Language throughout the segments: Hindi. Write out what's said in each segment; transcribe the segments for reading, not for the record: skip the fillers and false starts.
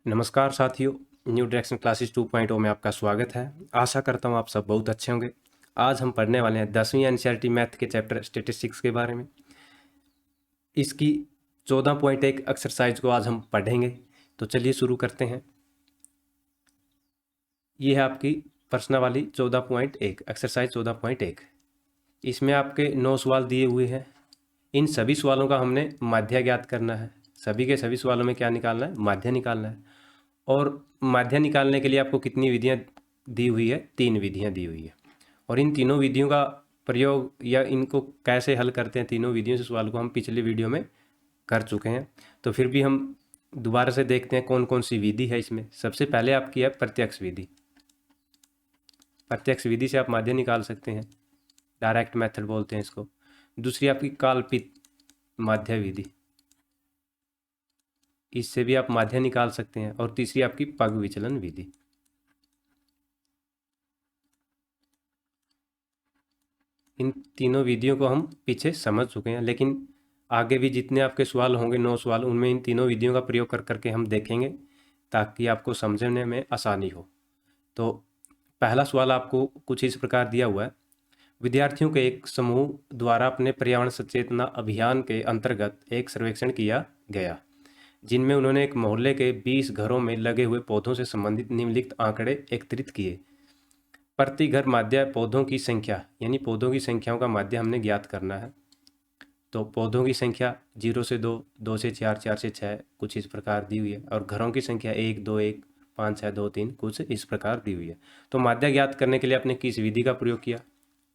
नमस्कार साथियों, न्यू डायरेक्शन क्लासेस 2.0 में आपका स्वागत है। आशा करता हूँ आप सब बहुत अच्छे होंगे। आज हम पढ़ने वाले हैं 10वीं एनसीईआरटी मैथ के चैप्टर स्टैटिस्टिक्स के बारे में। इसकी 14.1 एक्सरसाइज को आज हम पढ़ेंगे। तो चलिए शुरू करते हैं। ये है आपकी प्रश्नावली 14.1 एक्सरसाइज 14.1। इसमें आपके 9 सवाल दिए हुए हैं। इन सभी सवालों का हमने माध्य ज्ञात करना है। सभी के सभी सवालों में क्या निकालना है? माध्य निकालना है। और माध्य निकालने के लिए आपको कितनी विधियां दी हुई है? 3 विधियां दी हुई है। और इन तीनों विधियों का प्रयोग या इनको कैसे हल करते हैं, तीनों विधियों से सवाल को हम पिछले वीडियो में कर चुके हैं। तो फिर भी हम दोबारा से देखते हैं कौन कौन सी विधि है इसमें। सबसे पहले आपकी है प्रत्यक्ष विधि। प्रत्यक्ष विधि से आप माध्य निकाल सकते हैं, डायरेक्ट मेथड बोलते हैं इसको। दूसरी आपकी काल्पित माध्य विधि, इससे भी आप माध्य निकाल सकते हैं। और तीसरी आपकी पग विचलन विधि। इन तीनों विधियों को हम पीछे समझ चुके हैं, लेकिन आगे भी जितने आपके सवाल होंगे 9 सवाल, उनमें इन तीनों विधियों का प्रयोग कर करके हम देखेंगे ताकि आपको समझने में आसानी हो। तो पहला सवाल आपको कुछ इस प्रकार दिया हुआ है। विद्यार्थियों के एक समूह द्वारा अपने पर्यावरण सचेतना अभियान के अंतर्गत एक सर्वेक्षण किया गया, जिनमें उन्होंने एक मोहल्ले के 20 घरों में लगे हुए पौधों से संबंधित निम्नलिखित आंकड़े एकत्रित किए। प्रति घर माध्य पौधों की संख्या, यानी पौधों की संख्याओं का माध्य हमने ज्ञात करना है। तो पौधों की संख्या 0 से 2, 2 से 4, 4 से 6 कुछ इस प्रकार दी हुई है। और घरों की संख्या 1, 2, 1, 5, 6, 2, 3 कुछ इस प्रकार दी हुई है। तो माध्य ज्ञात करने के लिए आपने किस विधि का प्रयोग किया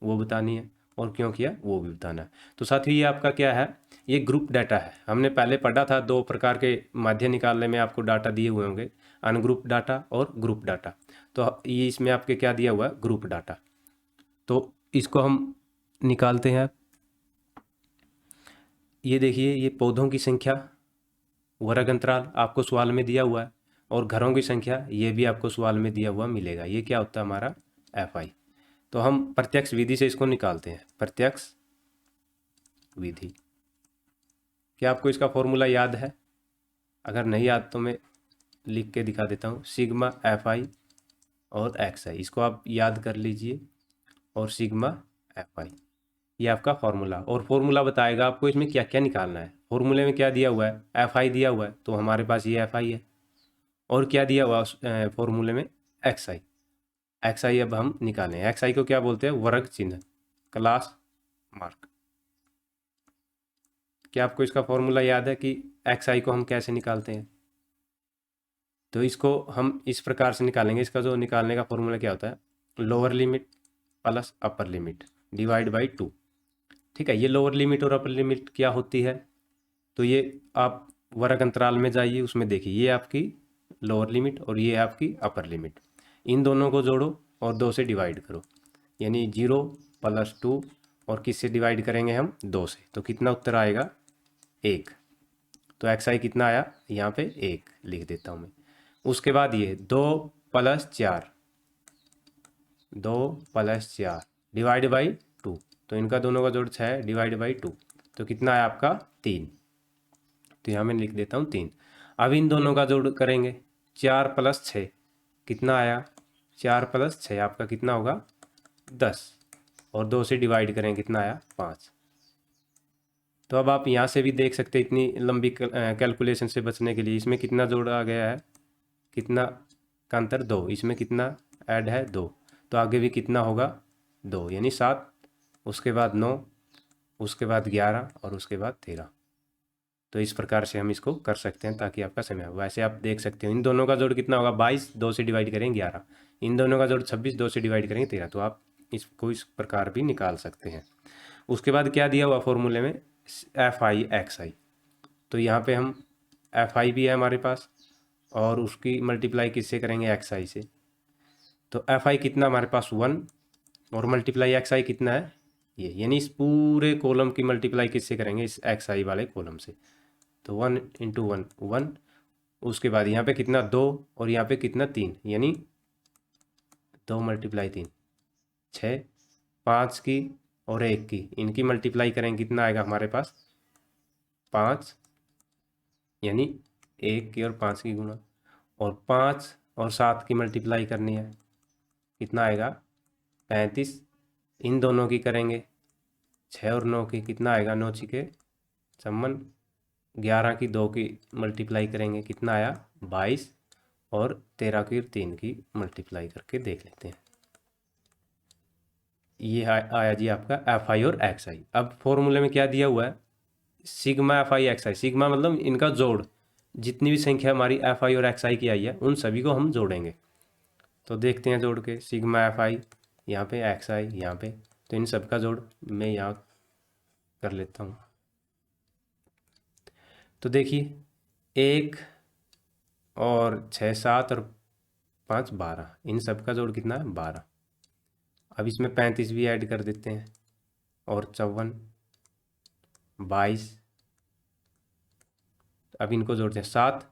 वो बतानी है, और क्यों किया वो भी बताना है। तो साथियों ये आपका क्या है? ये ग्रुप डाटा है। हमने पहले पढ़ा था 2 प्रकार के माध्य निकालने में आपको डाटा दिए हुए होंगे, अनग्रुप डाटा और ग्रुप डाटा। तो ये इसमें आपके क्या दिया हुआ है? Group data. तो इसको हम निकालते हैं। ये देखिए, ये पौधों की संख्या वर्ग अंतराल आपको सवाल में दिया हुआ है, और घरों की संख्या ये भी आपको सवाल में दिया हुआ मिलेगा। ये क्या होता है? हमारा FI। तो हम प्रत्यक्ष विधि से इसको निकालते हैं। प्रत्यक्ष विधि, क्या आपको इसका फॉर्मूला याद है? अगर नहीं याद तो मैं लिख के दिखा देता हूँ। सिग्मा FI और XI, इसको आप याद कर लीजिए। और सिग्मा FI, ये आपका फॉर्मूला। और फॉर्मूला बताएगा आपको इसमें क्या क्या निकालना है। फॉर्मूले में क्या दिया हुआ है? FI दिया हुआ है, तो हमारे पास ये FI है। और क्या दिया हुआ फॉर्मूले में? XI। XI अब हम निकालें। XI को क्या बोलते हैं? वर्ग चिन्ह, क्लास मार्क। क्या आपको इसका फॉर्मूला याद है कि XI को हम कैसे निकालते हैं? तो इसको हम इस प्रकार से निकालेंगे। इसका जो निकालने का फॉर्मूला क्या होता है? Lower limit plus upper limit divide by 2। ठीक है, ये लोअर लिमिट और अपर लिमिट क्या होती है? तो ये आप वर्ग अंतराल में जाइए, उसमें देखिए ये आपकी लोअर लिमिट और ये आपकी अपर लिमिट। इन दोनों को जोड़ो और 2 से डिवाइड करो, यानी 0 प्लस 2, और किससे डिवाइड करेंगे हम? 2 से। तो कितना उत्तर आएगा? 1। तो XI कितना आया? यहाँ पे 1 लिख देता हूँ मैं। उसके बाद ये 2 प्लस 4, 2 प्लस 4 डिवाइड बाई 2। तो इनका दोनों का जोड़ 6 डिवाइड बाई 2। तो कितना आया आपका? 3। तो यहाँ मैं लिख देता हूँ 3। अब इन दोनों का जोड़ करेंगे। 4 प्लस 6 कितना आया? 4 प्लस 6 आपका कितना होगा? 10। और 2 से डिवाइड करें, कितना आया? 5। तो अब आप यहाँ से भी देख सकते हैं, इतनी लंबी कैलकुलेशन से बचने के लिए इसमें कितना जोड़ा गया है? कितना का अंतर? 2। इसमें कितना ऐड है? 2। तो आगे भी कितना होगा? 2, यानी 7। उसके बाद 9, उसके बाद 11 और उसके बाद 13। तो इस प्रकार से हम इसको कर सकते हैं ताकि आपका समय हो। वैसे आप देख सकते हो इन दोनों का जोड़ कितना होगा? 22, 2 से डिवाइड करेंगे 11। इन दोनों का जोड़ 26, 2 से डिवाइड करेंगे 13। तो आप इसको इस प्रकार भी निकाल सकते हैं। उसके बाद क्या दिया हुआ फॉर्मूले में? FI XI। तो यहाँ पे हम FI भी है हमारे पास, और उसकी मल्टीप्लाई किससे करेंगे? XI से। तो FI कितना हमारे पास? 1, और मल्टीप्लाई XI कितना है? ये, यानी इस पूरे कॉलम की मल्टीप्लाई किससे करेंगे? इस XI वाले कॉलम से। तो 1 इंटू 1 1। उसके बाद यहाँ पे कितना? 2, और यहाँ पे कितना? 3, यानी 2 मल्टीप्लाई 3 6, 5 की और 1 की, इनकी मल्टीप्लाई करेंगे, कितना आएगा हमारे पास? 5, यानी 1 की और 5 की गुणा। और 5 और 7 की मल्टीप्लाई करनी है, कितना आएगा 35। इन दोनों की करेंगे 6 और 9 की, कितना आएगा 9 छिके 56। 11 की 2 की मल्टीप्लाई करेंगे, कितना आया 22। और 13 की 3 की मल्टीप्लाई करके देख लेते हैं। ये आया जी आपका एफ आई और एक्स आई। अब फॉर्मूले में क्या दिया हुआ है, sigma F I X I. Sigma मतलब इनका जोड़, जितनी भी संख्या हमारी एफ आई और एक्स आई की आई है उन सभी को हम जोड़ेंगे। तो देखते हैं जोड़ के, सिग्मा एफ आई यहाँ पे, एक्स आई यहाँ पे, तो इन सब का जोड़ मैं यहाँ कर लेता हूँ। तो देखिए 1 और 6 7 और 5 12, इन सब का जोड़ कितना है 12। अब इसमें 35 भी ऐड कर देते हैं, और 54 22। अब इनको जोड़ते हैं, 7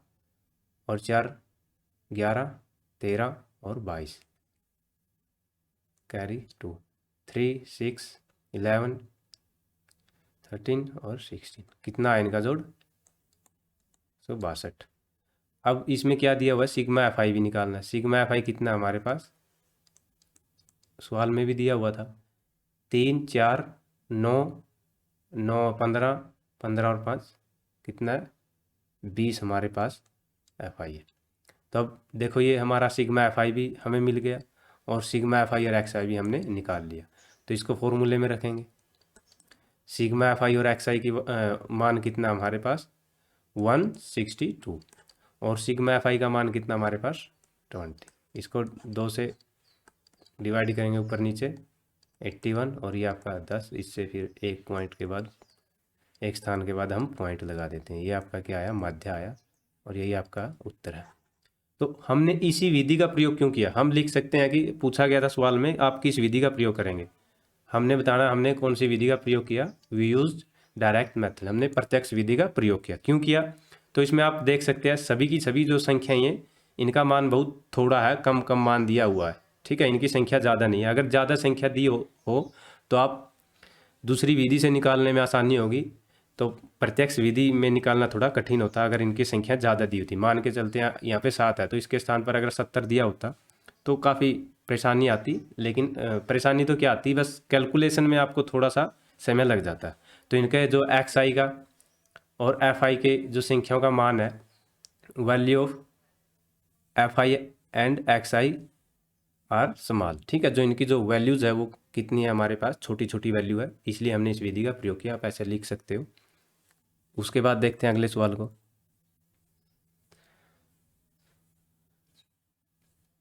और 4 11 13 और 22, कैरी 2 3 6 11 13 और 16, कितना है इनका जोड़ 162। अब इसमें क्या दिया हुआ है, सिग्मा एफ आई भी निकालना है। सिग्मा एफ आई कितना है हमारे पास, सवाल में भी दिया हुआ था, 3 4 9 9 15 15 और 5 कितना है 20 हमारे पास एफ आई है। तो अब देखो ये हमारा सिग्मा एफ आई भी हमें मिल गया, और सिग्मा एफ आई और एक्स आई भी हमने निकाल लिया। तो इसको फॉर्मूले में रखेंगे, सिग्मा एफ आई और एक्स आई की मान कितना हमारे पास 162, और सिग्मा एफ आई का मान कितना हमारे पास 20। इसको 2 से डिवाइड करेंगे ऊपर नीचे 81, और ये आपका 10। इससे फिर एक पॉइंट के बाद, एक स्थान के बाद हम पॉइंट लगा देते हैं। ये आपका क्या आया, माध्य आया, और यही आपका उत्तर है। तो हमने इसी विधि का प्रयोग क्यों किया, हम लिख सकते हैं कि पूछा गया था सवाल में आप किस विधि का प्रयोग करेंगे। हमने बताना हमने कौन सी विधि का प्रयोग किया, वी यूज्ड डायरेक्ट मेथड, हमने प्रत्यक्ष विधि का प्रयोग किया। क्यों किया, तो इसमें आप देख सकते हैं सभी की सभी जो संख्याएं हैं इनका मान बहुत थोड़ा है, कम कम मान दिया हुआ है, ठीक है, इनकी संख्या ज़्यादा नहीं है। अगर ज़्यादा संख्या दी हो तो आप दूसरी विधि से निकालने में आसानी होगी, तो प्रत्यक्ष विधि में निकालना थोड़ा कठिन होता अगर इनकी संख्या ज़्यादा दी होती। मान के चलते हैं यहाँ पे 7 है, तो इसके स्थान पर अगर 70 दिया होता तो काफ़ी परेशानी आती। लेकिन परेशानी तो क्या आती, बस कैलकुलेशन में आपको थोड़ा सा समय लग जाता है। तो इनके जो एक्स आई का और एफ आई के जो संख्याओं का मान है, value of F I and x I R small, ठीक है, जो इनकी जो वैल्यूज़ है वो कितनी है हमारे पास, छोटी छोटी वैल्यू है, इसलिए हमने इस विधि का प्रयोग किया। आप ऐसे लिख सकते हो। उसके बाद देखते हैं अगले सवाल को।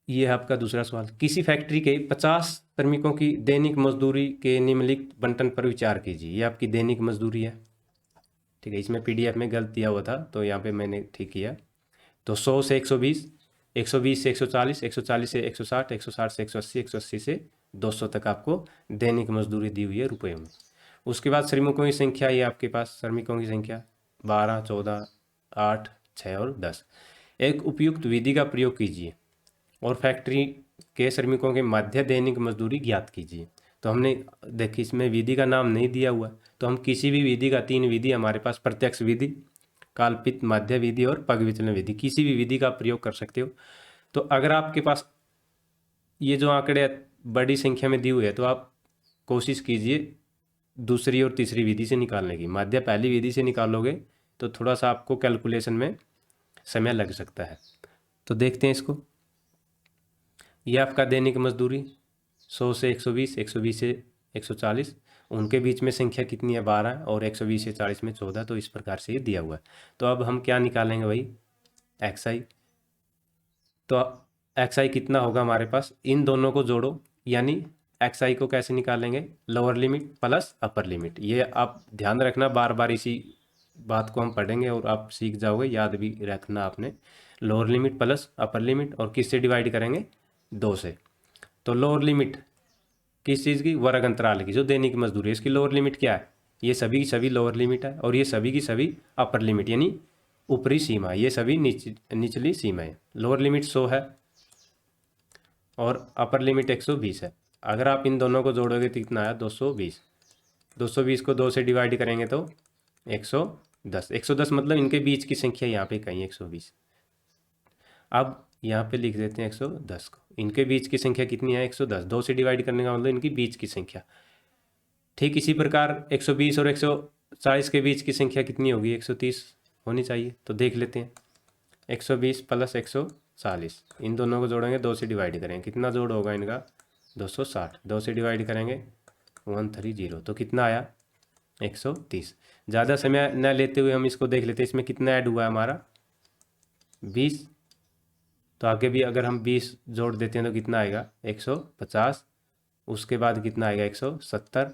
ये है आपका दूसरा सवाल, किसी फैक्ट्री के 50 श्रमिकों की दैनिक मजदूरी के निम्नलिखित बंटन पर विचार कीजिए। ये आपकी दैनिक मजदूरी है, ठीक है। इसमें पीडीएफ में गलत दिया हुआ था तो यहाँ पे मैंने ठीक किया। तो 100 से 120, 120 से 140, 140 से 160, 160 से 180, 180 से 200 तक आपको दैनिक मजदूरी दी हुई है रुपये में। उसके बाद श्रमिकों की संख्या, ये आपके पास श्रमिकों की संख्या 12 14 8 6 और 10। एक उपयुक्त विधि का प्रयोग कीजिए और फैक्ट्री के श्रमिकों के मध्य दैनिक मजदूरी ज्ञात कीजिए। तो हमने देखिए इसमें विधि का नाम नहीं दिया हुआ, तो हम किसी भी विधि का, 3 विधि हमारे पास, प्रत्यक्ष विधि, काल्पित माध्य विधि और पग विचलन विधि, किसी भी विधि का प्रयोग कर सकते हो। तो अगर आपके पास ये जो आंकड़े बड़ी संख्या में दी हुई है तो आप कोशिश कीजिए दूसरी और तीसरी विधि से निकालने की। माध्य पहली विधि से निकालोगे तो थोड़ा सा आपको कैलकुलेशन में समय लग सकता है। तो देखते हैं इसको। यह आपका दैनिक मजदूरी 100 से 120, 120 से 140, उनके बीच में संख्या कितनी है 12, और 120 से 40 में 14। तो इस प्रकार से ये दिया हुआ है। तो अब हम क्या निकालेंगे भाई, एक्स आई। तो एक्स आई कितना होगा हमारे पास, इन दोनों को जोड़ो, यानी एक्स आई को कैसे निकालेंगे, lower limit plus upper limit. ये आप ध्यान रखना, बार बार इसी बात को हम पढ़ेंगे और आप सीख जाओगे, याद भी रखना आपने। Lower limit plus upper limit, और किससे डिवाइड करेंगे 2 से। तो लोअर लिमिट किस चीज़ की, वर्ग अंतराल की, जो दैनिक मजदूरी है इसकी लोअर लिमिट क्या है, ये सभी की सभी लोअर लिमिट है, और ये सभी की सभी अपर लिमिट यानी ऊपरी सीमा, ये सभी निचली सीमा है। लोअर लिमिट 100 है और अपर लिमिट 120 है। अगर आप इन दोनों को जोड़ोगे तो कितना आया 220। 220 को 2 से डिवाइड करेंगे तो 110। 110 मतलब इनके बीच की संख्या यहाँ पे कहीं 120। अब यहाँ पे लिख देते हैं 110 को। इनके बीच की संख्या कितनी है? 110। 2 से डिवाइड करने का मतलब इनकी बीच की संख्या। ठीक इसी प्रकार 120 और 140 के बीच की संख्या कितनी होगी? 130 होनी चाहिए। तो देख लेते हैं, 120 प्लस 140, इन दोनों को जोड़ेंगे, 2 से डिवाइड करेंगे, कितना जोड़ होगा इनका? 260। 2 से डिवाइड करेंगे 130, तो कितना आया? 130। ज़्यादा समय न लेते हुए हम इसको देख लेते हैं, इसमें कितना ऐड हुआ है हमारा? 20। तो आगे भी अगर हम 20 जोड़ देते हैं तो कितना आएगा? 150। उसके बाद कितना आएगा? 170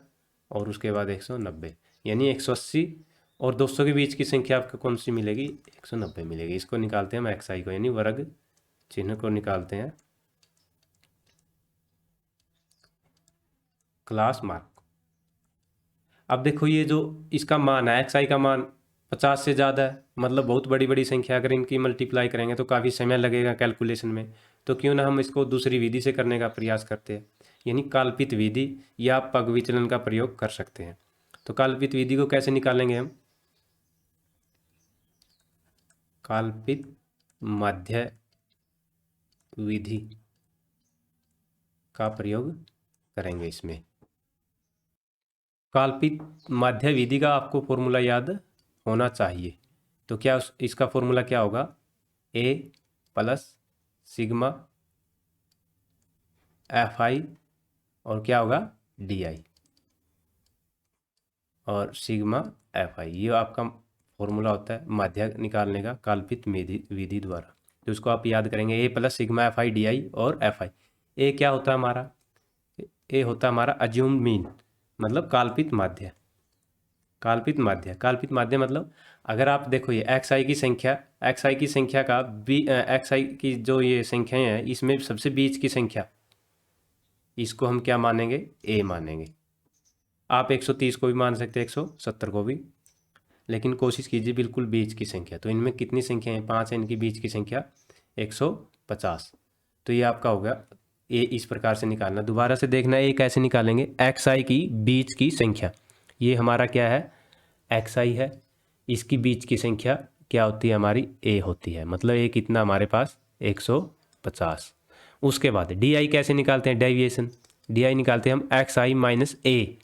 और उसके बाद 190, यानी 180 और 200 के बीच की संख्या आपको कौन सी मिलेगी? 190 मिलेगी। इसको निकालते हैं हम एक्स आई को, यानी वर्ग चिन्ह को निकालते हैं, क्लास मार्क। अब देखो ये जो इसका मान है, एक्स आई का मान 50 से ज़्यादा है, मतलब बहुत बड़ी बड़ी संख्या, अगर इनकी मल्टीप्लाई करेंगे तो काफ़ी समय लगेगा कैलकुलेशन में। तो क्यों ना हम इसको दूसरी विधि से करने का प्रयास करते हैं, यानी काल्पित विधि या पग विचलन का प्रयोग कर सकते हैं। तो काल्पित विधि को कैसे निकालेंगे हम? काल्पित माध्य विधि का प्रयोग करेंगे इसमें। काल्पित माध्य विधि का आपको फॉर्मूला याद होना चाहिए। तो क्या इसका फॉर्मूला क्या होगा? ए प्लस सिग्मा एफ आई और क्या होगा? डी आई और सिग्मा एफ आई, ये आपका फॉर्मूला होता है माध्य निकालने का काल्पित विधि द्वारा। तो उसको आप याद करेंगे, A plus sigma F I D I और एफ आई। ए क्या होता है हमारा? ए होता है हमारा अज्यूम्ड मीन, मतलब काल्पित माध्य। काल्पित माध्य, काल्पित माध्य मतलब अगर आप देखो ये एक्स आई की संख्या, एक्स आई की संख्या का एक्स आई की जो ये संख्याएं हैं, इसमें सबसे बीच की संख्या, इसको हम क्या मानेंगे? ए मानेंगे। आप 130 को भी मान सकते हैं, 170 को भी, लेकिन कोशिश कीजिए बिल्कुल बीच की संख्या। तो इनमें कितनी संख्या है? 5 है, इनकी बीच की संख्या 150। तो ये आपका होगा ए। इस प्रकार से निकालना, दोबारा से देखना ए कैसे निकालेंगे? एक्स आई की बीच की संख्या, ये हमारा क्या है? एक्स आई है, इसकी बीच की संख्या क्या होती है? हमारी ए होती है, मतलब ए कितना हमारे पास? 150। उसके बाद डी आई कैसे निकालते हैं? डेविएशन डी आई निकालते हैं हम x I minus A.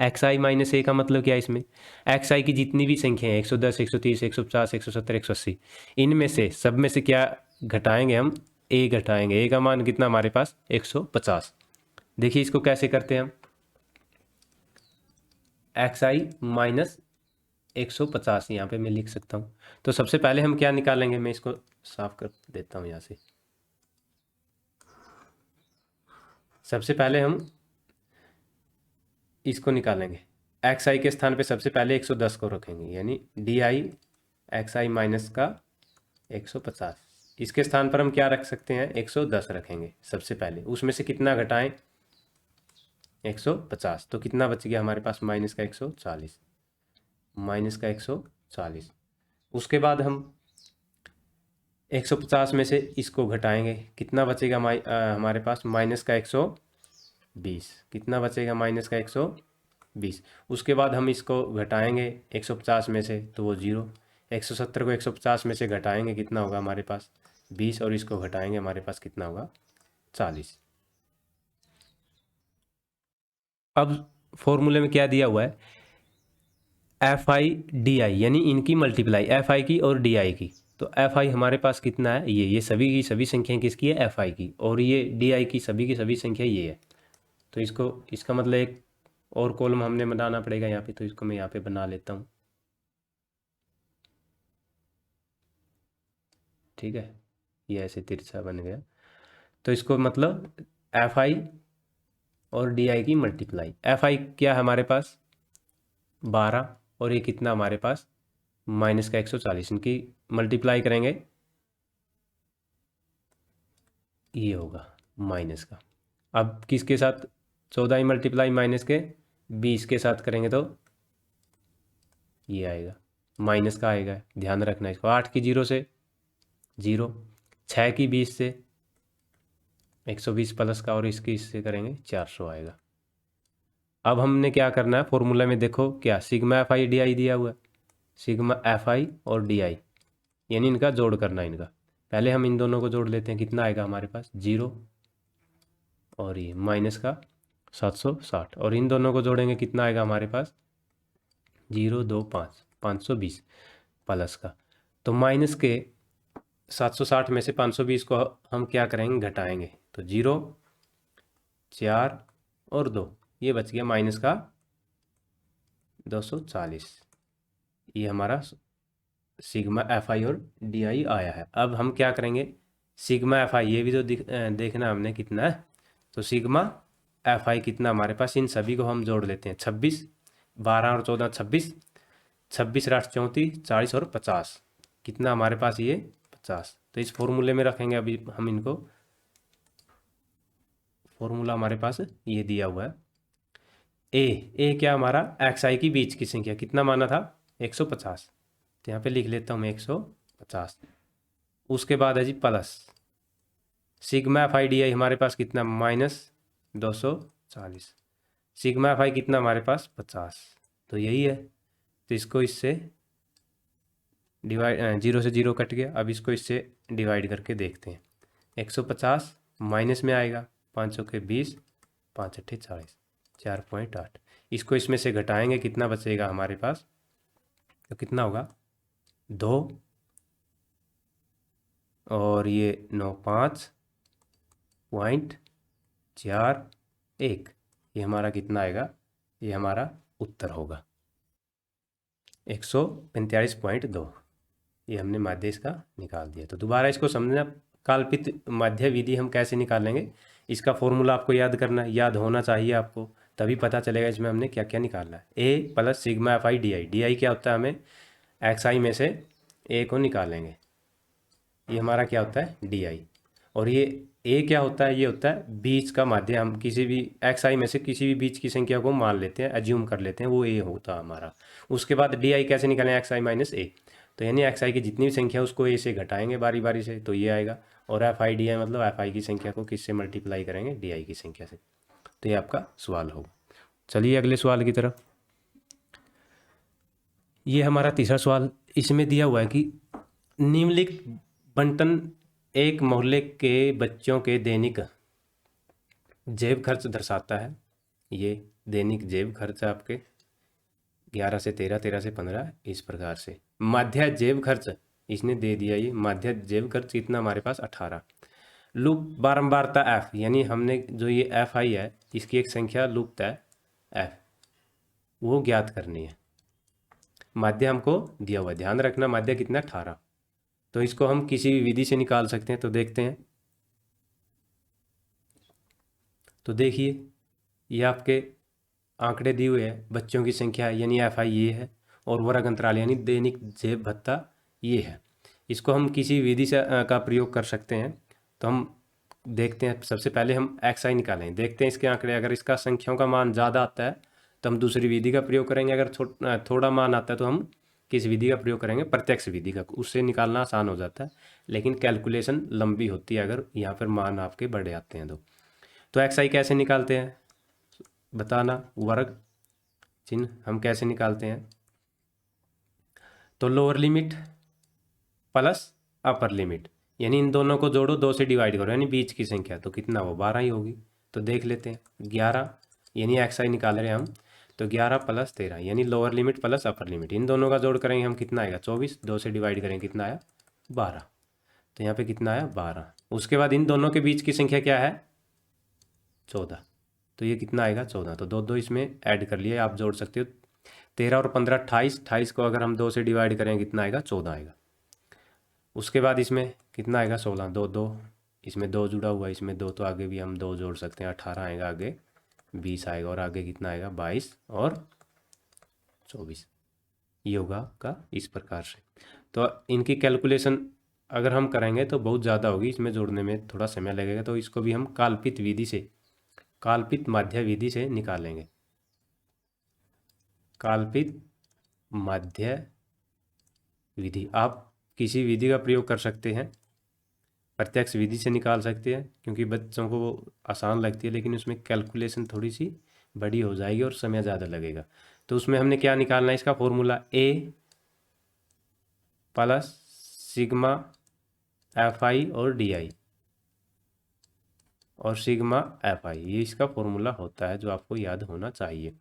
X I minus ए का मतलब क्या है? इसमें एक्स आई की जितनी भी संख्या है, 110, 130, 150, 170, 180, इनमें से सब में से क्या घटाएंगे हम? ए घटाएंगे। ए का मान कितना हमारे पास? 150। देखिए इसको कैसे करते हैं हम? एक्स आई माइनस 150 यहाँ पे मैं लिख सकता हूँ। तो सबसे पहले हम क्या निकालेंगे? मैं इसको साफ कर देता हूँ यहाँ से। सबसे पहले हम इसको निकालेंगे, एक्स आई के स्थान पे सबसे पहले 110 को रखेंगे, यानी D I X I minus का 150। इसके स्थान पर हम क्या रख सकते हैं? 110 रखेंगे सबसे पहले। उसमें से कितना घटाएं? 150। तो कितना बच गया हमारे पास? माइनस का 140, माइनस का 140। उसके बाद हम 150 में से इसको घटाएंगे, कितना बचेगा हमारे पास? माइनस का 120। कितना बचेगा? माइनस का 120। उसके बाद हम इसको घटाएंगे 150 में से, तो वो 0। 170 को 150 में से घटाएंगे, कितना होगा हमारे पास? 20, और इसको घटाएंगे, हमारे पास कितना होगा? 40। अब फॉर्मूले में क्या दिया हुआ है? एफ आई डी आई, यानी इनकी मल्टीप्लाई, एफ आई की और डी आई की। तो एफ आई हमारे पास कितना है? ये सभी की सभी संख्या किसकी है? एफ आई की। और ये डी आई की सभी संख्या ये है। तो इसको, इसका मतलब एक और कॉलम हमने बनाना पड़ेगा यहाँ पे, तो इसको मैं यहाँ पे बना लेता हूँ, ठीक है। ये ऐसे तिरछा बन गया। तो इसको मतलब एफ आई और डी आई की मल्टीप्लाई। एफ आई क्या है हमारे पास? 12, और ये कितना हमारे पास? माइनस का 140। इनकी मल्टीप्लाई करेंगे, ये होगा माइनस का। अब किसके साथ? 14 ही मल्टीप्लाई माइनस के 20 के साथ करेंगे तो ये आएगा, माइनस का आएगा, ध्यान रखना इसको। 8 की 0 से 0, 6 की 20 से 120 प्लस का, और इसकी इससे करेंगे 400 आएगा। अब हमने क्या करना है? फॉर्मूला में देखो क्या, सिग्मा एफ आई डी आई दिया हुआ है, सिग्मा एफ आई और डी आई, यानी इनका जोड़ करना है इनका। पहले हम इन दोनों को जोड़ लेते हैं, कितना आएगा हमारे पास 0 और ये माइनस का 760, और इन दोनों को जोड़ेंगे कितना आएगा हमारे पास 0 2 5 520 प्लस का। तो माइनस के 760 में से 520 को हम क्या करेंगे, घटाएंगे, तो 0 4 और 2, ये बच गया माइनस का 240। ये हमारा सिग्मा एफ आई और डी आई आया है। अब हम क्या करेंगे, सिग्मा एफ आई ये भी तो देखना हमने कितना है, तो सिग्मा एफ आई कितना हमारे पास, इन सभी को हम जोड़ लेते हैं। 26 12 और 14 26, 26 8 34 40 और 50, कितना हमारे पास ये 50। तो इस फॉर्मूले में रखेंगे अभी हम इनको, फॉर्मूला हमारे पास ये दिया हुआ है। ए क्या हमारा एक्स आई की बीच की संख्या कितना माना था 150, तो यहाँ पे लिख लेता हूँ मैं 150। उसके बाद है जी plus sigma F I D I हमारे पास कितना -240, सिग्मा एफ आई कितना हमारे पास 50, तो यही है। तो इसको इससे डिवाइड, 0 से 0 कट गया, अब इसको इससे डिवाइड करके देखते हैं। 150 माइनस में आएगा, 5 के 20 5 अट्ठे 40 4.8, इसको इसमें से घटाएंगे, कितना बचेगा हमारे पास, तो कितना होगा 2 और ये 95.41, ये हमारा कितना आएगा, ये हमारा उत्तर होगा 145.2। ये हमने माध्य इसका निकाल दिया। तो दोबारा इसको समझना, काल्पित माध्य विधि हम कैसे निकालेंगे, इसका फॉर्मूला आपको याद करना, याद होना चाहिए आपको, तभी पता चलेगा इसमें हमने क्या क्या निकालना है। A plus sigma F I D I, D I क्या होता है, हमें एक्स आई में से ए को निकालेंगे, ये हमारा क्या होता है डी आई, और ये ए क्या होता है, ये होता है बीच का माध्य। हम किसी भी एक्स आई में से किसी भी बीच की संख्या को मान लेते हैं, एज्यूम कर लेते हैं, वो ए होता है हमारा। उसके बाद डी आई कैसे निकालें, एक्स आई माइनस ए, तो यानी एक्स आई की जितनी भी संख्या उसको ए से घटाएंगे बारी बारी से, तो ये आएगा। और एफ आई डी आई मतलब एफ आई की संख्या को किससे मल्टीप्लाई करेंगे, डी आई की संख्या से। तो ये आपका सवाल होगा। चलिए अगले सवाल की तरफ। ये हमारा तीसरा सवाल, इसमें दिया हुआ है कि निम्नलिखित बंटन एक मोहल्ले के बच्चों के दैनिक जेब खर्च दर्शाता है। ये दैनिक जेब खर्च आपके 11 से 13, 13 से 15, इस प्रकार से। माध्य जेब खर्च इसने दे दिया, ये माध्य जेब खर्च कितना हमारे पास 18। लुप बारंबारता एफ, यानी हमने जो ये एफ आई है इसकी एक संख्या लुप्त है एफ, वो ज्ञात करनी है। माध्य हमको दिया हुआ है, ध्यान रखना माध्य कितना 18। तो इसको हम किसी भी विधि से निकाल सकते हैं, तो देखते हैं। तो देखिए ये आपके आंकड़े दिए हुए हैं, बच्चों की संख्या है यानी एफ आई ये है, और वर्ग अंतराल यानी दैनिक जेब भत्ता ये है। इसको हम किसी विधि से का प्रयोग कर सकते हैं। तो हम देखते हैं, सबसे पहले हम एक्स आई निकालें, देखते हैं इसके आंकड़े। अगर इसका संख्याओं का मान ज़्यादा आता है तो हम दूसरी विधि का प्रयोग करेंगे, अगर थोड़ा मान आता है तो हम किस विधि का प्रयोग करेंगे, प्रत्यक्ष विधि का। उससे निकालना आसान हो जाता है, लेकिन कैलकुलेशन लंबी होती है अगर यहाँ पर मान आपके बढ़े आते हैं तो एक्स आई कैसे निकालते हैं बताना, वर्ग चिन्ह हम कैसे निकालते हैं। तो lower limit plus upper limit, यानी इन दोनों को जोड़ो, 2 से डिवाइड करो, यानी बीच की संख्या, तो कितना वो 12 ही होगी। तो देख लेते हैं 11, यानी एक्स आई निकाल रहे हैं हम, तो 11 + 13 यानी lower limit plus upper limit, इन दोनों का जोड़ करेंगे हम, कितना आएगा 24, 2 से डिवाइड करेंगे कितना आया 12, तो यहाँ पे कितना आया 12। उसके बाद इन दोनों के बीच की संख्या क्या है 14, तो ये कितना आएगा 14, तो 2 2 इसमें ऐड कर लिए, आप जोड़ सकते हो। 13 और 15 28, 28 को अगर हम 2 से डिवाइड करें कितना आएगा 14 आएगा। उसके बाद इसमें कितना आएगा 16, 2 2 इसमें 2 जुड़ा हुआ है, इसमें 2, तो आगे भी हम 2 जोड़ सकते हैं, 18 आएगा, आगे 20 आएगा, और आगे कितना आएगा 22 और 24, ये होगा का इस प्रकार से। तो इनकी कैलकुलेशन अगर हम करेंगे तो बहुत ज़्यादा होगी, इसमें जोड़ने में थोड़ा समय लगेगा, तो इसको भी हम काल्पित विधि से, काल्पित माध्य विधि से निकालेंगे। काल्पित माध्य विधि, आप किसी विधि का प्रयोग कर सकते हैं, प्रत्यक्ष विधि से निकाल सकते हैं, क्योंकि बच्चों को वो आसान लगती है, लेकिन उसमें कैलकुलेशन थोड़ी सी बड़ी हो जाएगी और समय ज़्यादा लगेगा। तो उसमें हमने क्या निकालना है, इसका formula A plus sigma F I और डी आई और सिग्मा एफ आई, ये इसका फॉर्मूला होता है जो आपको याद होना चाहिए।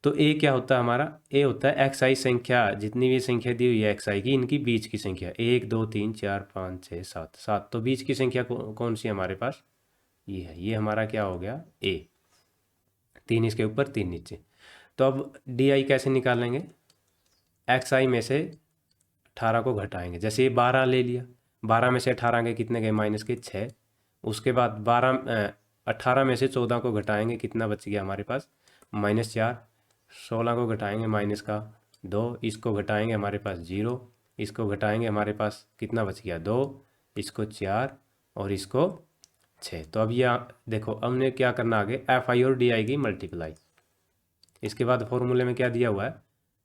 तो ए क्या होता है हमारा, ए होता है एक्स आई संख्या, जितनी भी संख्या दी हुई है एक्स आई की, इनकी बीच की संख्या 1 2 3 4 5 6 7 7, तो बीच की संख्या कौन सी है हमारे पास, ये है, ये हमारा क्या हो गया ए, 3 इसके ऊपर 3 नीचे। तो अब डी आई कैसे निकालेंगे, एक्स आई में से 18 को घटाएंगे, जैसे ये 12 ले लिया, 12 में से 18 के कितने गए माइनस के 6, उसके बाद 18 में से 14 को घटाएंगे, कितना बच गया हमारे पास -4, 16 को घटाएंगे माइनस का 2, इसको घटाएंगे हमारे पास 0, इसको घटाएंगे हमारे पास कितना बच गया 2, इसको 4 और इसको 6। तो अब ये देखो हमने क्या करना आगे, एफ आई और डी आई की मल्टीप्लाई, इसके बाद फॉर्मूले में क्या दिया हुआ है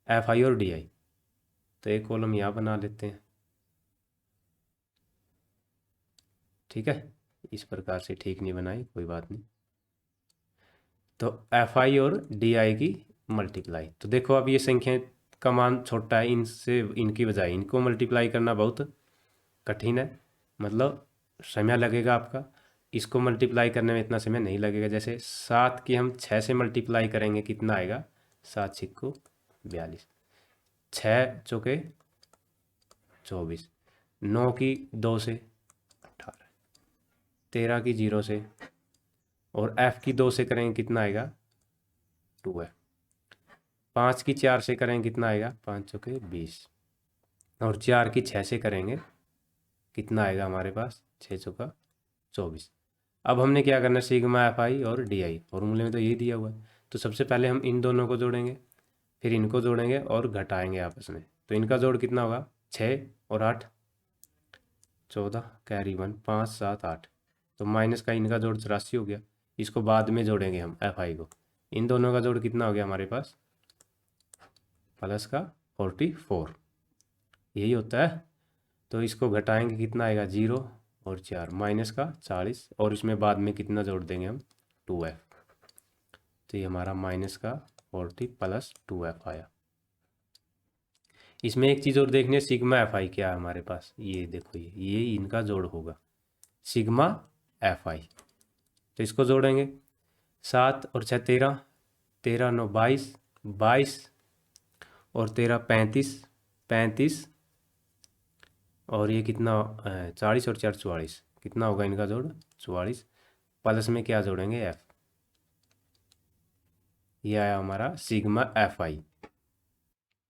एफ आई और डी आई, तो एक कॉलम यहाँ बना लेते हैं, ठीक है, इस प्रकार से ठीक नहीं बनाई कोई बात नहीं। तो एफ आई और डी आई की मल्टीप्लाई, तो देखो अब ये संख्या का मान छोटा है, इनसे इनकी बजाय इनको मल्टीप्लाई करना बहुत कठिन है, मतलब समय लगेगा आपका, इसको मल्टीप्लाई करने में इतना समय नहीं लगेगा। जैसे 7 की हम 6 से मल्टीप्लाई करेंगे, कितना आएगा 7 छिक्को 42, 6 चौके 24, 9 की 2 से 18, 13 की 0 से, और f की 2 से करेंगे कितना आएगा 2f, 5 की 4 से करेंगे कितना आएगा 5 चौके 20, और 4 की 6 से करेंगे कितना आएगा हमारे पास 6 चौका 24। अब हमने क्या करना है, सिग्मा एफ आई और डी आई, फॉर्मूले में तो यही दिया हुआ है, तो सबसे पहले हम इन दोनों को जोड़ेंगे, फिर इनको जोड़ेंगे और घटाएंगे आपस में, तो इनका जोड़ कितना होगा 6 और 8 14 कैरी 1 5 7 8, तो माइनस का इनका जोड़ 84 हो गया, इसको बाद में जोड़ेंगे हम एफ आई को, इन दोनों का जोड़ कितना हो गया हमारे पास प्लस का 44, यही होता है। तो इसको घटाएंगे कितना आएगा 0 और 4 माइनस का 40, और इसमें बाद में कितना जोड़ देंगे हम 2f, तो ये हमारा माइनस का 40 प्लस 2f आया। इसमें एक चीज़ और देखनी है, सिग्मा एफ आई क्या है हमारे पास, ये देखो ये इनका जोड़ होगा सिग्मा एफ आई, तो इसको जोड़ेंगे 7 और 6 13, 13 9 22, 22 और 13 35, 35 और ये कितना 40 और 4 44, कितना होगा इनका जोड़ 44, प्लस में क्या जोड़ेंगे f, ये आया हमारा सिग्मा एफ आई।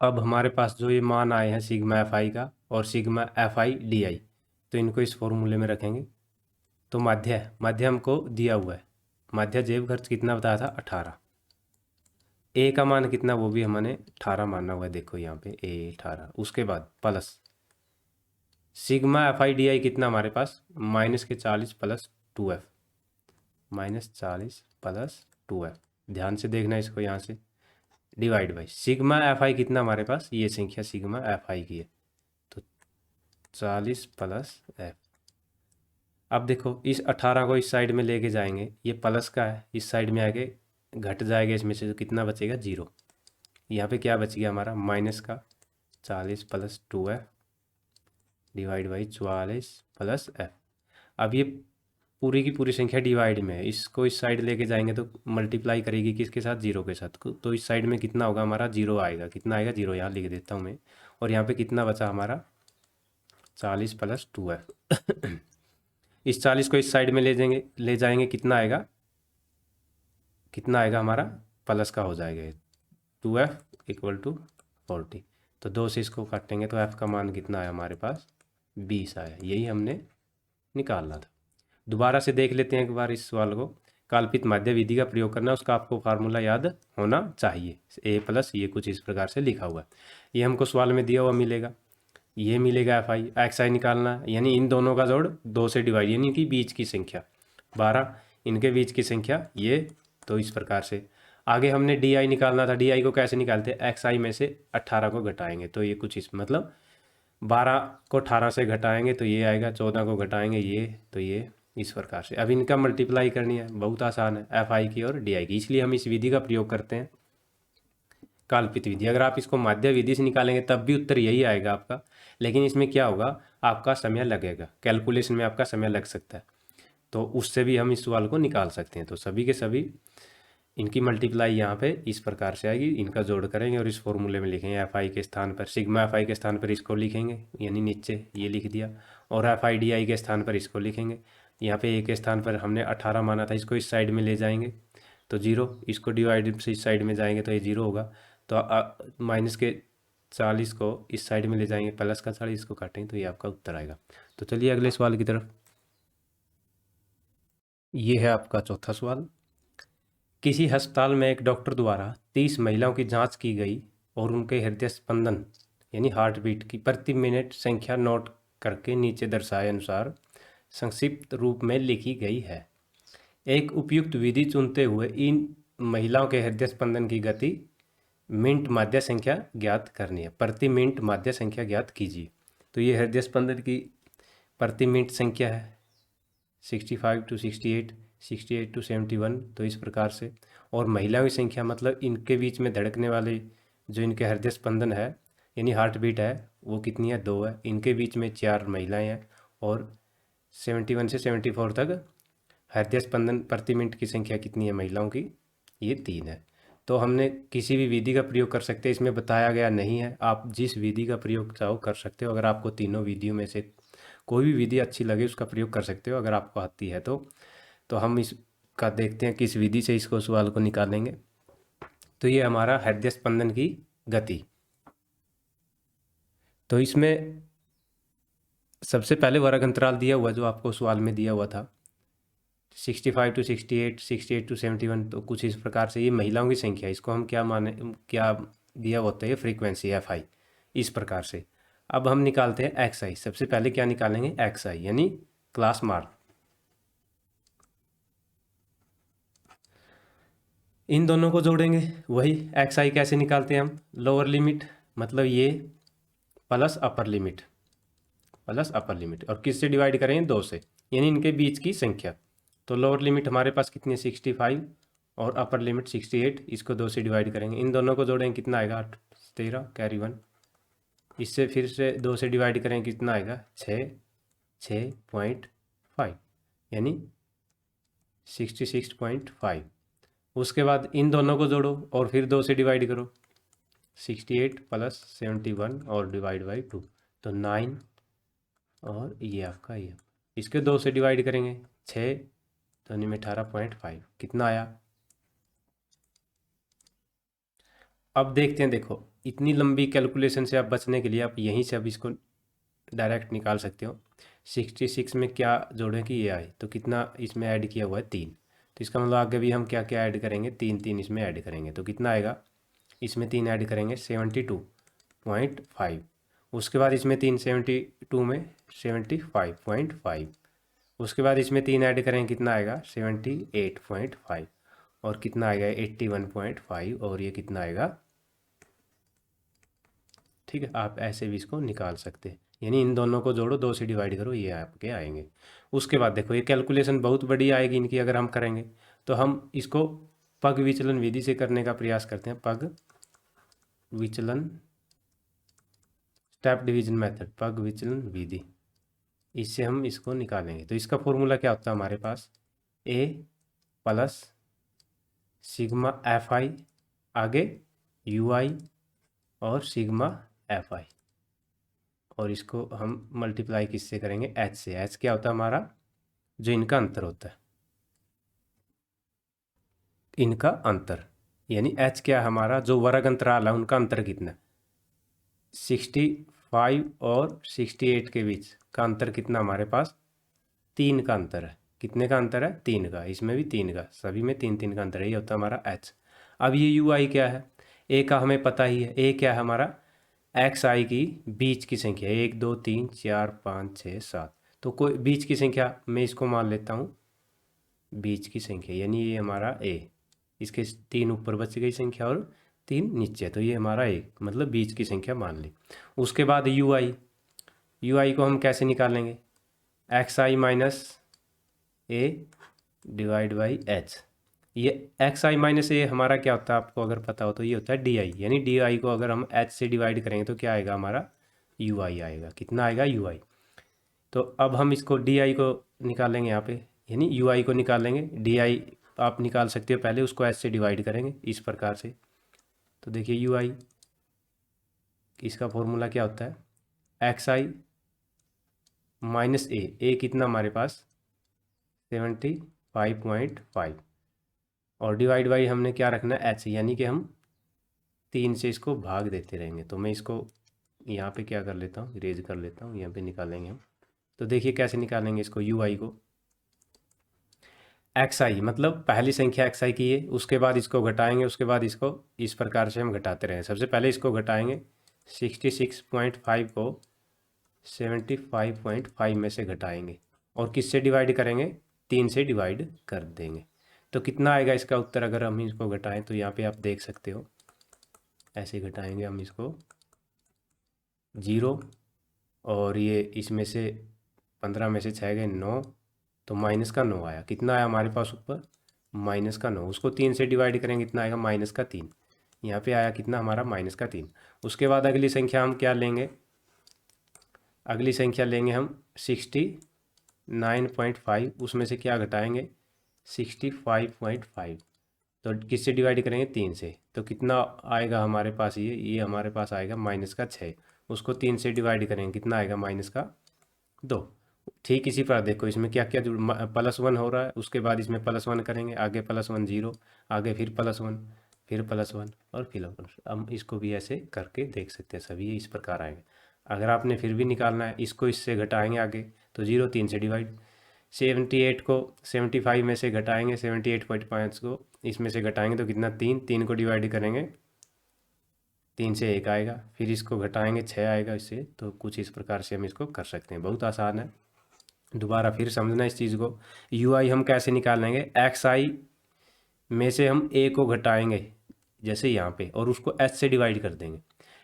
अब हमारे पास जो ये मान आए हैं सिग्मा एफ आई का और सिग्मा एफ आई डी आई, तो इनको इस फॉर्मूले में रखेंगे। तो माध्य हमको दिया हुआ है, माध्य जेब खर्च कितना बताया था 18, ए का मान कितना वो भी हमने 18 माना हुआ है, देखो यहाँ पे ए 18, उसके बाद plus sigma F I D आई कितना हमारे पास माइनस के 40 plus 2f, minus 40 plus 2f, ध्यान से देखना इसको, यहाँ से डिवाइड बाई सिग्मा एफ आई कितना हमारे पास, ये संख्या सिग्मा एफ आई की है, तो 40 प्लस f। अब देखो इस 18 को इस साइड में लेके जाएंगे, ये प्लस का है, इस साइड में आके घट जाएगा इसमें से, तो कितना बचेगा 0, यहाँ पे क्या बच गया हमारा माइनस का 40 plus 2f divide by 44 plus f। अब ये पूरी की पूरी संख्या डिवाइड में है, इसको इस साइड लेके जाएंगे तो मल्टीप्लाई करेगी किसके साथ 0 के साथ, तो इस साइड में कितना होगा हमारा 0 आएगा, कितना आएगा 0, यहाँ लिख देता हूँ मैं, और यहाँ पे कितना बचा हमारा 40 प्लस 2f इस 40 को इस साइड में ले जाएंगे कितना आएगा हमारा प्लस का हो जाएगा 2f इक्वल टू 40, तो 2 से इसको काटेंगे तो f का मान कितना आया हमारे पास 20 आया, यही हमने निकालना था। दोबारा से देख लेते हैं एक बार इस सवाल को, काल्पित माध्य विधि का प्रयोग करना, उसका आपको फार्मूला याद होना चाहिए, ए प्लस ये कुछ इस प्रकार से लिखा हुआ है, ये हमको सवाल में दिया हुआ मिलेगा, ये मिलेगा एफ आई, एक्स आई निकालना, यानी इन दोनों का जोड़ 2 से डिवाइड, यानी कि बीच की संख्या 12, इनके बीच की संख्या ये, तो इस प्रकार से आगे हमने डी आई निकालना था, डी आई को कैसे निकालते हैं, एक्स आई में से 18 को घटाएंगे, तो ये कुछ इस मतलब 12 को 18 से घटाएंगे तो ये आएगा, 14 को घटाएंगे ये, तो ये इस प्रकार से। अब इनका मल्टीप्लाई करनी है, बहुत आसान है, एफ आई की और डी आई की, इसलिए हम इस विधि का प्रयोग करते हैं काल्पित विधि। अगर आप इसको माध्य विधि से निकालेंगे तब भी उत्तर यही आएगा आपका, लेकिन इसमें क्या होगा आपका समय लगेगा, कैलकुलेशन में आपका समय लग सकता है, तो उससे भी हम इस सवाल को निकाल सकते हैं। तो सभी के सभी इनकी मल्टीप्लाई यहाँ पे इस प्रकार से आएगी, इनका जोड़ करेंगे और इस फॉर्मूले में लिखेंगे एफ आई के स्थान पर सिग्मा एफ आई के स्थान पर इसको लिखेंगे, यानी नीचे ये लिख दिया, और एफ आई डी आई के स्थान पर इसको लिखेंगे। यहाँ पे ए के स्थान पर हमने 18 माना था, इसको इस साइड में ले जाएंगे तो 0, इसको डिवाइड से इस साइड में जाएंगे तो ये 0 होगा, तो माइनस के 40 को इस साइड में ले जाएंगे, प्लस का 40 को काटेंगे तो ये आपका उत्तर आएगा। तो चलिए अगले सवाल की तरफ। ये है आपका चौथा सवाल। किसी अस्पताल में एक डॉक्टर द्वारा 30 महिलाओं की जांच की गई और उनके हृदय स्पंदन यानी हार्ट बीट की प्रति मिनट संख्या नोट करके नीचे दर्शाए अनुसार संक्षिप्त रूप में लिखी गई है। एक उपयुक्त विधि चुनते हुए इन महिलाओं के हृदय स्पंदन की गति मिनट माध्य संख्या ज्ञात करनी है। प्रति मिनट माध्य संख्या ज्ञात कीजिए। तो ये हृदय स्पंदन की प्रति मिनट संख्या है 65 to 68, 68 to 71, तो इस प्रकार से। और महिलाओं की संख्या मतलब इनके बीच में धड़कने वाले जो इनके हृदय स्पंदन है यानी हार्ट बीट है वो कितनी है, 2 है। इनके बीच में 4 महिलाएं हैं और 71 से 74 तक हृदय स्पंदन प्रति मिनट की संख्या कितनी है महिलाओं की, ये 3 है। तो हमने किसी भी विधि का प्रयोग कर सकते हैं, इसमें बताया गया नहीं है, आप जिस विधि का प्रयोग चाहो कर सकते हो। अगर आपको तीनों विधियों में से कोई भी विधि अच्छी लगे उसका प्रयोग कर सकते हो अगर आपको आती है तो हम इसका देखते हैं किस विधि से इसको सवाल को निकालेंगे। तो ये हमारा हृदय स्पंदन की गति। तो इसमें सबसे पहले वर्ग अंतराल दिया हुआ जो आपको सवाल में दिया हुआ था 65 to 68, 68 to 71, तो कुछ इस प्रकार से ये महिलाओं की संख्या, इसको हम क्या दिया होता है फ्रीक्वेंसी एफ आई, इस प्रकार से। अब हम निकालते हैं एक्स आई। सबसे पहले क्या निकालेंगे, एक्स आई यानी क्लास मार्क। इन दोनों को जोड़ेंगे, वही एक्स आई कैसे निकालते हैं हम, लोअर लिमिट मतलब ये plus upper limit, plus upper limit, और किससे डिवाइड करेंगे, 2 से, यानी इनके बीच की संख्या। तो लोअर लिमिट हमारे पास कितनी है 65 और अपर लिमिट 68, इसको 2 से डिवाइड करेंगे, इन दोनों को जोड़ेंगे कितना आएगा 13 कैरी 1, इससे फिर से 2 से डिवाइड करेंगे कितना आएगा 6.5 यानी 66.5। उसके बाद इन दोनों को जोड़ो और फिर 2 से डिवाइड करो, 68 प्लस 71 और डिवाइड बाई 2 तो 9, और ये आपका ये, इसके 2 से डिवाइड करेंगे 6 तो यानी 18.5 कितना आया। अब देखते हैं, देखो इतनी लंबी कैलकुलेशन से आप बचने के लिए आप यहीं से अब इसको डायरेक्ट निकाल सकते हो। 66 में क्या जोड़ें कि ये आए, तो कितना इसमें ऐड किया हुआ है 3, तो इसका मतलब आगे भी हम क्या क्या ऐड करेंगे, 3 इसमें ऐड करेंगे तो कितना आएगा, इसमें 3 ऐड करेंगे 72.5, उसके बाद इसमें 3 72 में 75.5, उसके बाद इसमें 3 ऐड करेंगे कितना आएगा 78.5, और कितना आएगा 81.5, और ये कितना आएगा। ठीक है, आप ऐसे भी इसको निकाल सकते हैं, यानी इन दोनों को जोड़ो 2 से डिवाइड करो, ये आपके आएंगे। उसके बाद देखो ये कैलकुलेशन बहुत बड़ी आएगी इनकी अगर हम करेंगे, तो हम इसको पग विचलन विधि से करने का प्रयास करते हैं। पग विचलन स्टेप डिवीजन मेथड, पग विचलन विधि, इससे हम इसको निकालेंगे। तो इसका फॉर्मूला क्या होता है हमारे पास, ए प्लस सिग्मा एफ आई, आगे यू आई और सिग्मा एफ आई, और इसको हम मल्टीप्लाई किससे करेंगे, एच से। एच क्या होता है हमारा, जो इनका अंतर होता है, इनका अंतर, यानी एच क्या है हमारा, जो वर्ग अंतराल है उनका अंतर कितना, 65 और 68 के बीच का अंतर कितना हमारे पास, 3 का अंतर है। कितने का अंतर है, 3 का, इसमें भी 3 का, सभी में 3 का अंतर है, ये होता है हमारा एच। अब ये यू आई क्या है, ए का हमें पता ही है, ए क्या है हमारा, एक्स आई की बीच की संख्या, 1 2 3 4 5 6 7, तो कोई बीच की संख्या मैं इसको मान लेता हूँ बीच की संख्या, यानी ये हमारा ए, इसके 3 ऊपर बच गई संख्या और 3 नीचे, तो ये हमारा 1 मतलब बीच की संख्या मान ली। उसके बाद यू आई, यू आई को हम कैसे निकालेंगे, x I minus A divide by H. ये एक्स आई माइनस ए हमारा क्या होता है आपको अगर पता हो तो ये होता है डी आई, यानी डी आई को अगर हम एच से डिवाइड करेंगे तो क्या आएगा हमारा, यू आई आएगा। कितना आएगा, यू आई। तो अब हम इसको डी आई को निकालेंगे यहाँ पे, यानी यू आई को निकालेंगे। डी आई आप निकाल सकते हो, पहले उसको एच से डिवाइड करेंगे इस प्रकार से। तो देखिए यू आई, इसका फॉर्मूला क्या होता है, एक्स आई माइनस ए कितना हमारे पास 75.5, और डिवाइड बाई हमने क्या रखना है एच, यानी कि हम 3 से इसको भाग देते रहेंगे। तो मैं इसको यहाँ पे क्या कर लेता हूँ, इरेज कर लेता हूँ, यहाँ पे निकालेंगे हम। तो देखिए कैसे निकालेंगे इसको, यू आई को, एक्स आई मतलब पहली संख्या एक्स आई की है, उसके बाद इसको घटाएंगे, उसके बाद इसको इस प्रकार से हम घटाते रहें। सबसे पहले इसको घटाएंगे, 66.5 को 75.5 में से घटाएंगे, और किससे डिवाइड करेंगे, 3 से डिवाइड कर देंगे। तो कितना आएगा इसका उत्तर, अगर हम इसको घटाएं तो यहाँ पे आप देख सकते हो, ऐसे घटाएंगे हम इसको 0, और ये इसमें से 15 में से 6 गए 9, तो माइनस का 9 आया। कितना आया हमारे पास ऊपर, माइनस का 9। उसको 3 से डिवाइड करेंगे, कितना आएगा, माइनस का 3। यहाँ पे आया कितना हमारा, माइनस का 3। उसके बाद अगली संख्या हम क्या लेंगे, अगली संख्या लेंगे हम 69.5, उसमें से क्या घटाएंगे, 65.5। तो किससे डिवाइड करेंगे, 3 से। तो कितना आएगा हमारे पास, ये हमारे पास आएगा माइनस का 6। उसको 3 से डिवाइड करेंगे, कितना आएगा, माइनस का 2। ठीक इसी पर देखो, इसमें क्या क्या +1 हो रहा है, उसके बाद इसमें +1 करेंगे, आगे +1 0, आगे फिर +1, फिर +1 और फिर +1। हम इसको भी ऐसे करके देख सकते हैं, सभी इस प्रकार आएंगे। अगर आपने फिर भी निकालना है, इसको इससे घटाएंगे आगे, तो 0 3 से डिवाइड, 78 को 75 में से घटाएंगे, 78.5 को इसमें से घटाएंगे तो कितना, 3 को डिवाइड करेंगे, 3 से 1 आएगा, फिर इसको घटाएंगे 6 आएगा इससे। तो कुछ इस प्रकार से हम इसको कर सकते हैं, बहुत आसान है। दोबारा फिर समझना इस चीज़ को, यू आई हम कैसे निकालेंगे, एक्स आई में से हम ए को घटाएंगे जैसे यहाँ पे, और उसको एच से डिवाइड कर देंगे।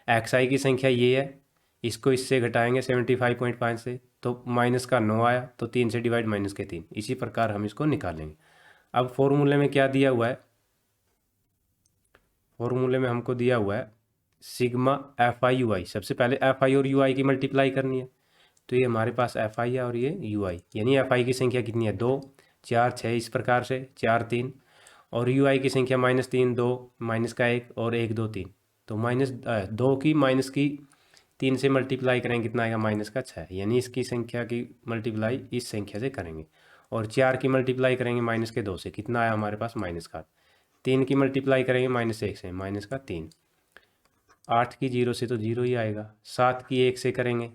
एक्स आई की संख्या ये है, इसको इससे घटाएंगे 75.5 से, तो माइनस का 9 आया, तो 3 से डिवाइड माइनस के 3। इसी प्रकार हम इसको निकालेंगे। अब फॉर्मूले में क्या दिया हुआ है, फॉर्मूले में हमको दिया हुआ है सिग्मा एफ आई यू आई। सबसे पहले एफ आई और यू आई की मल्टीप्लाई करनी है। तो ये हमारे पास एफ आई है और ये यू आई, यानी एफ आई की संख्या कितनी है, 2 4 6, इस प्रकार से 4 3, और यू आई की संख्या -3 2 -1 और 1 2 3। तो -2 की माइनस की 3 से मल्टीप्लाई करेंगे, कितना आएगा, -6, यानी इसकी संख्या की मल्टीप्लाई इस संख्या से करेंगे। और 4 की मल्टीप्लाई करेंगे -2 से, कितना आया हमारे पास, -8। 3 की मल्टीप्लाई करेंगे -1 से, -3। 8 की 0 से तो 0 ही आएगा। 7 की 1 से करेंगे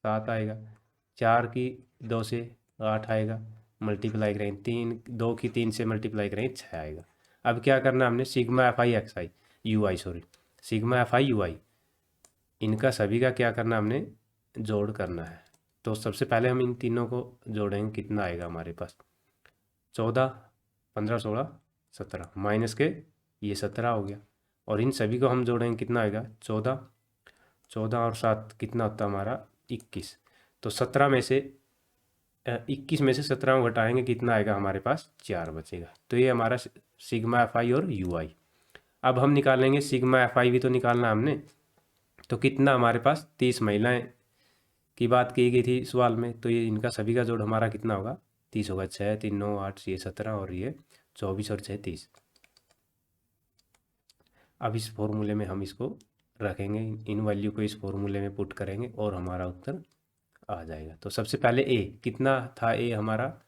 7 आएगा। 4 की 2 से 8 आएगा, मल्टीप्लाई करेंगे 2 की 3 से मल्टीप्लाई करेंगे 6 आएगा। अब क्या करना है हमने, sigma F I X I U I, sorry sigma F I U I, इनका सभी का क्या करना, हमने जोड़ करना है। तो सबसे पहले हम इन तीनों को जोड़ेंगे, कितना आएगा हमारे पास, 14 15 16 17, माइनस के ये 17 हो गया, और इन सभी को हम जोड़ेंगे, कितना आएगा, 14 14 और 7 कितना होता है हमारा, 21। तो 17 में से 21 में से 17 को घटाएंगे, कितना आएगा हमारे पास, 4 बचेगा। तो ये हमारा सिग्मा एफ आई और यू आई। अब हम निकालेंगे सिग्मा एफ आई भी तो निकालना हमने। तो कितना हमारे पास, 30 महिलाएं की बात की गई थी सवाल में, तो ये इनका सभी का जोड़ हमारा कितना होगा, 30 होगा। 6 3 9 8, ये 17 और ये 24 और 6 30। अब इस फॉर्मूले में हम इसको रखेंगे, इन वैल्यू को इस फॉर्मूले में पुट करेंगे और हमारा उत्तर आ जाएगा। तो सबसे पहले ए कितना था, ए हमारा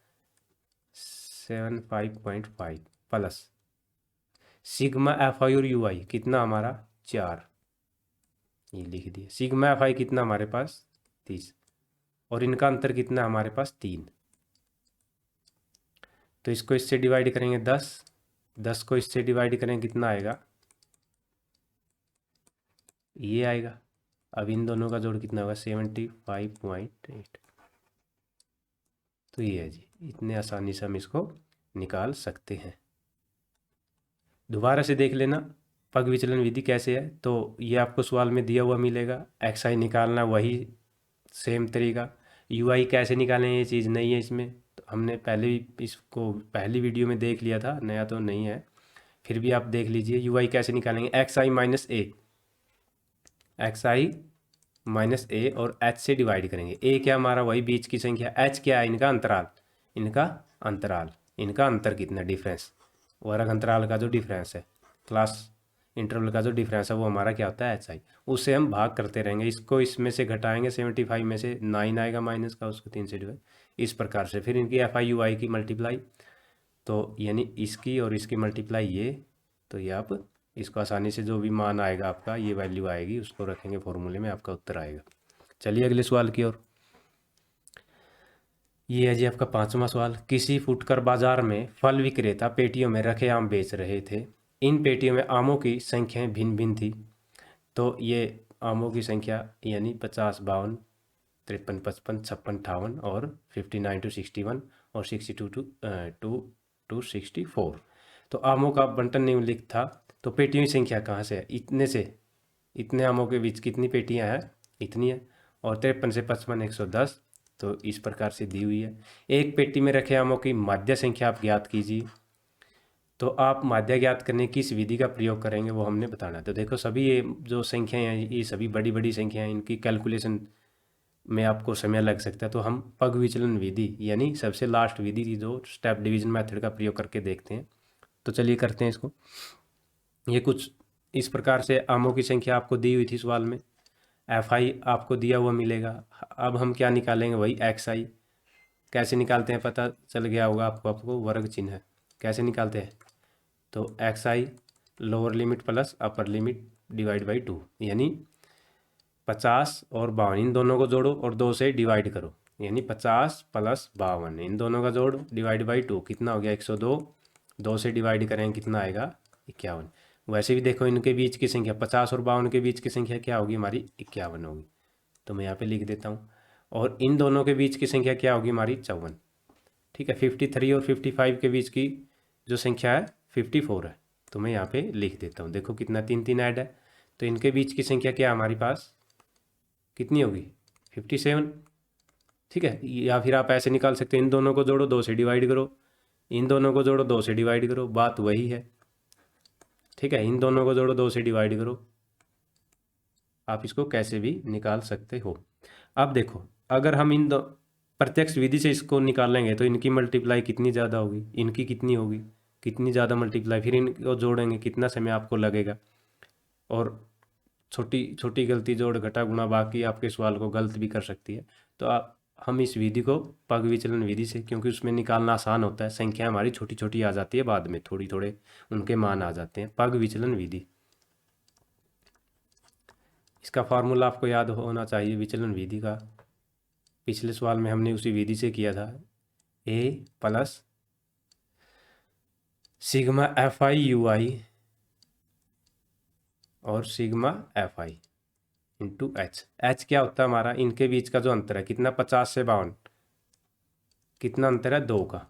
75.5 प्लस सिग्मा एफ आई और यू आई कितना हमारा 4, ये लिख दिया। सिग्मा एफ आई कितना हमारे पास 30, और इनका अंतर कितना हमारे पास 3। तो इसको इससे डिवाइड करेंगे 10 को इससे डिवाइड करेंगे, कितना आएगा, ये आएगा। अब इन दोनों का जोड़ कितना होगा, 75.8। तो ये है जी, इतने आसानी से हम इसको निकाल सकते हैं। दोबारा से देख लेना पग विचलन विधि कैसे है। तो ये आपको सवाल में दिया हुआ मिलेगा, एक्स आई निकालना वही सेम तरीका। यू आई कैसे निकालें ये चीज़ नहीं है इसमें, तो हमने पहले भी इसको पहली वीडियो में देख लिया था, नया तो नहीं है, फिर भी आप देख लीजिए। यू आई कैसे निकालेंगे, x I minus A, X I minus ए और एच से डिवाइड करेंगे। ए क्या हमारा वही बीच की संख्या, एच क्या है इनका अंतराल, इनका अंतर कितना डिफरेंस, वर्ग अंतराल का जो डिफरेंस है, क्लास इंटरवल का जो डिफरेंस है वो हमारा क्या होता है एच आई। उससे हम भाग करते रहेंगे, इसको इसमें से घटाएंगे 75 में से 9 आएगा माइनस का, उसको 3 से डिवाइड, इस प्रकार से फिर इनकी एफ आई यू आई की मल्टीप्लाई, तो यानी इसकी और इसकी मल्टीप्लाई ये, तो ये आप इसको आसानी से जो भी मान आएगा आपका ये वैल्यू आएगी उसको रखेंगे फॉर्मूले में, आपका उत्तर आएगा। चलिए अगले सवाल की ओर। ये है जी आपका 5वां सवाल। किसी फुटकर बाजार में फल विक्रेता पेटियों में रखे आम बेच रहे थे। इन पेटियों में आमों की संख्याएं भिन्न भिन्न थी। तो ये आमों की संख्या यानी 50, 52, 53, 55, 56, 58 और 59 to 61 और 62 to 64। तो आमों का बंटन निम्नलिखित था। तो पेटियों की संख्या कहाँ से है, इतने से, इतने आमों के बीच कितनी पेटियां हैं, इतनी है, और 53 से 55 110, तो इस प्रकार से दी हुई है। एक पेटी में रखे आमों की माध्य संख्या आप ज्ञात कीजिए। तो आप माध्य ज्ञात करने की किस विधि का प्रयोग करेंगे वो हमने बताना है। तो देखो सभी ये जो संख्याएं हैं ये सभी बड़ी बड़ी संख्याएं हैं, इनकी कैलकुलेशन में आपको समय लग सकता है। तो हम पग विचलन विधि यानी सबसे लास्ट विधि की जो स्टेप डिवीजन मेथड का प्रयोग करके देखते हैं। तो चलिए करते हैं इसको। ये कुछ इस प्रकार से आमों की संख्या आपको दी हुई थी सवाल में, एफ आई आपको दिया हुआ मिलेगा। अब हम क्या निकालेंगे, वही एक्स आई। कैसे निकालते हैं पता चल गया होगा आपको वर्ग चिन्ह है कैसे निकालते हैं। तो x I lower limit plus upper limit divide by 2, यानी 50 और 52 इन दोनों को जोड़ो और 2 से डिवाइड करो, यानी 50 प्लस 52 इन दोनों का जोड़ो डिवाइड बाई 2, कितना हो गया 102। 2 से डिवाइड करें कितना आएगा 51। वैसे भी देखो इनके बीच की संख्या 50 और 52 के बीच की संख्या क्या होगी हमारी 51 होगी, तो मैं यहाँ पे लिख देता हूँ। और इन दोनों के बीच की संख्या क्या होगी हमारी 54। ठीक है, 53 और 55 के बीच की जो संख्या है 54 है, तो मैं यहाँ पे लिख देता हूँ। देखो कितना 3 3 ऐड है, तो इनके बीच की संख्या क्या हमारे पास कितनी होगी 57। ठीक है, या फिर आप ऐसे निकाल सकते हैं, इन दोनों को जोड़ो 2 से डिवाइड करो, इन दोनों को जोड़ो 2 से डिवाइड करो, बात वही है। ठीक है, इन दोनों को जोड़ो 2 से डिवाइड करो, आप इसको कैसे भी निकाल सकते हो। अब देखो अगर हम इन दो प्रत्यक्ष विधि से इसको निकालेंगे तो इनकी मल्टीप्लाई कितनी ज़्यादा होगी, इनकी कितनी होगी, कितनी ज़्यादा मल्टीप्लाई, फिर इनको जोड़ेंगे कितना समय आपको लगेगा। और छोटी छोटी गलती जोड़ घटा गुणा बाकी आपके सवाल को गलत भी कर सकती है। तो हम इस विधि को पग विचलन विधि से, क्योंकि उसमें निकालना आसान होता है, संख्या हमारी छोटी छोटी आ जाती है, बाद में थोड़ी थोड़े उनके मान आ जाते हैं, पग विचलन विधि। इसका फार्मूला आपको याद होना चाहिए विचलन विधि का, पिछले सवाल में हमने उसी विधि से किया था। A plus sigma F I U I और sigma F I into H. H क्या होता है हमारा, इनके बीच का जो अंतर है कितना 50 से 52, कितना अंतर है 2 का,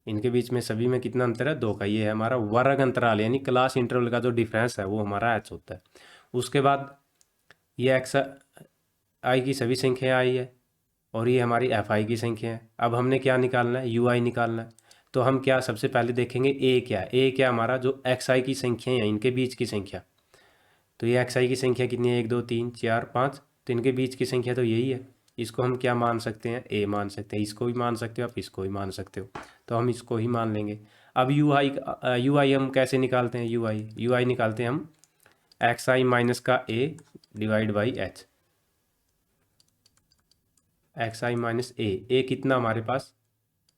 इनके बीच में सभी में कितना अंतर है 2 का, ये है हमारा वर्ग अंतराल यानी क्लास इंटरवल का जो डिफरेंस है वो हमारा एच होता है। उसके बाद ये एक्स आई की सभी संख्याएं आई है और ये हमारी एफ आई की संख्या है। अब हमने क्या निकालना है, यू आई निकालना है। तो हम क्या सबसे पहले देखेंगे ए क्या है, ए क्या हमारा जो एक्स आई की संख्या है इनके बीच की संख्या। तो ये एक्स आई की संख्या कितनी है 1 2 3 4 5, तो इनके बीच की संख्या तो यही है। इसको हम क्या मान सकते हैं, ए मान सकते हैं, इसको भी मान सकते हो आप, इसको भी मान सकते हो, तो हम इसको ही मान लेंगे। अब यू आई हम कैसे निकालते हैं, यू आई निकालते हैं हम एक्स आई माइनस का A divide by H, X I minus A कितना हमारे पास,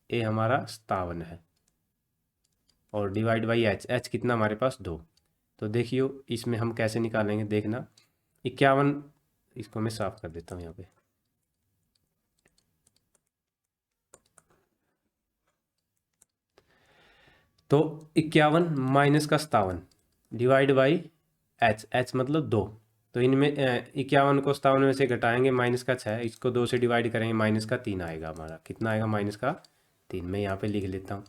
ए हमारा 57 है, और डिवाइड बाई एच, एच कितना हमारे पास 2। तो देखियो इसमें हम कैसे निकालेंगे, देखना 51, इसको मैं साफ कर देता हूँ यहाँ पे। तो 51 माइनस का 57 डिवाइड बाई एच, एच मतलब 2। तो इनमें 51 को 57 में से घटाएंगे माइनस का 6, इसको 2 से डिवाइड करेंगे माइनस का 3 आएगा हमारा, कितना आएगा माइनस का 3, मैं यहाँ पे लिख लेता हूँ।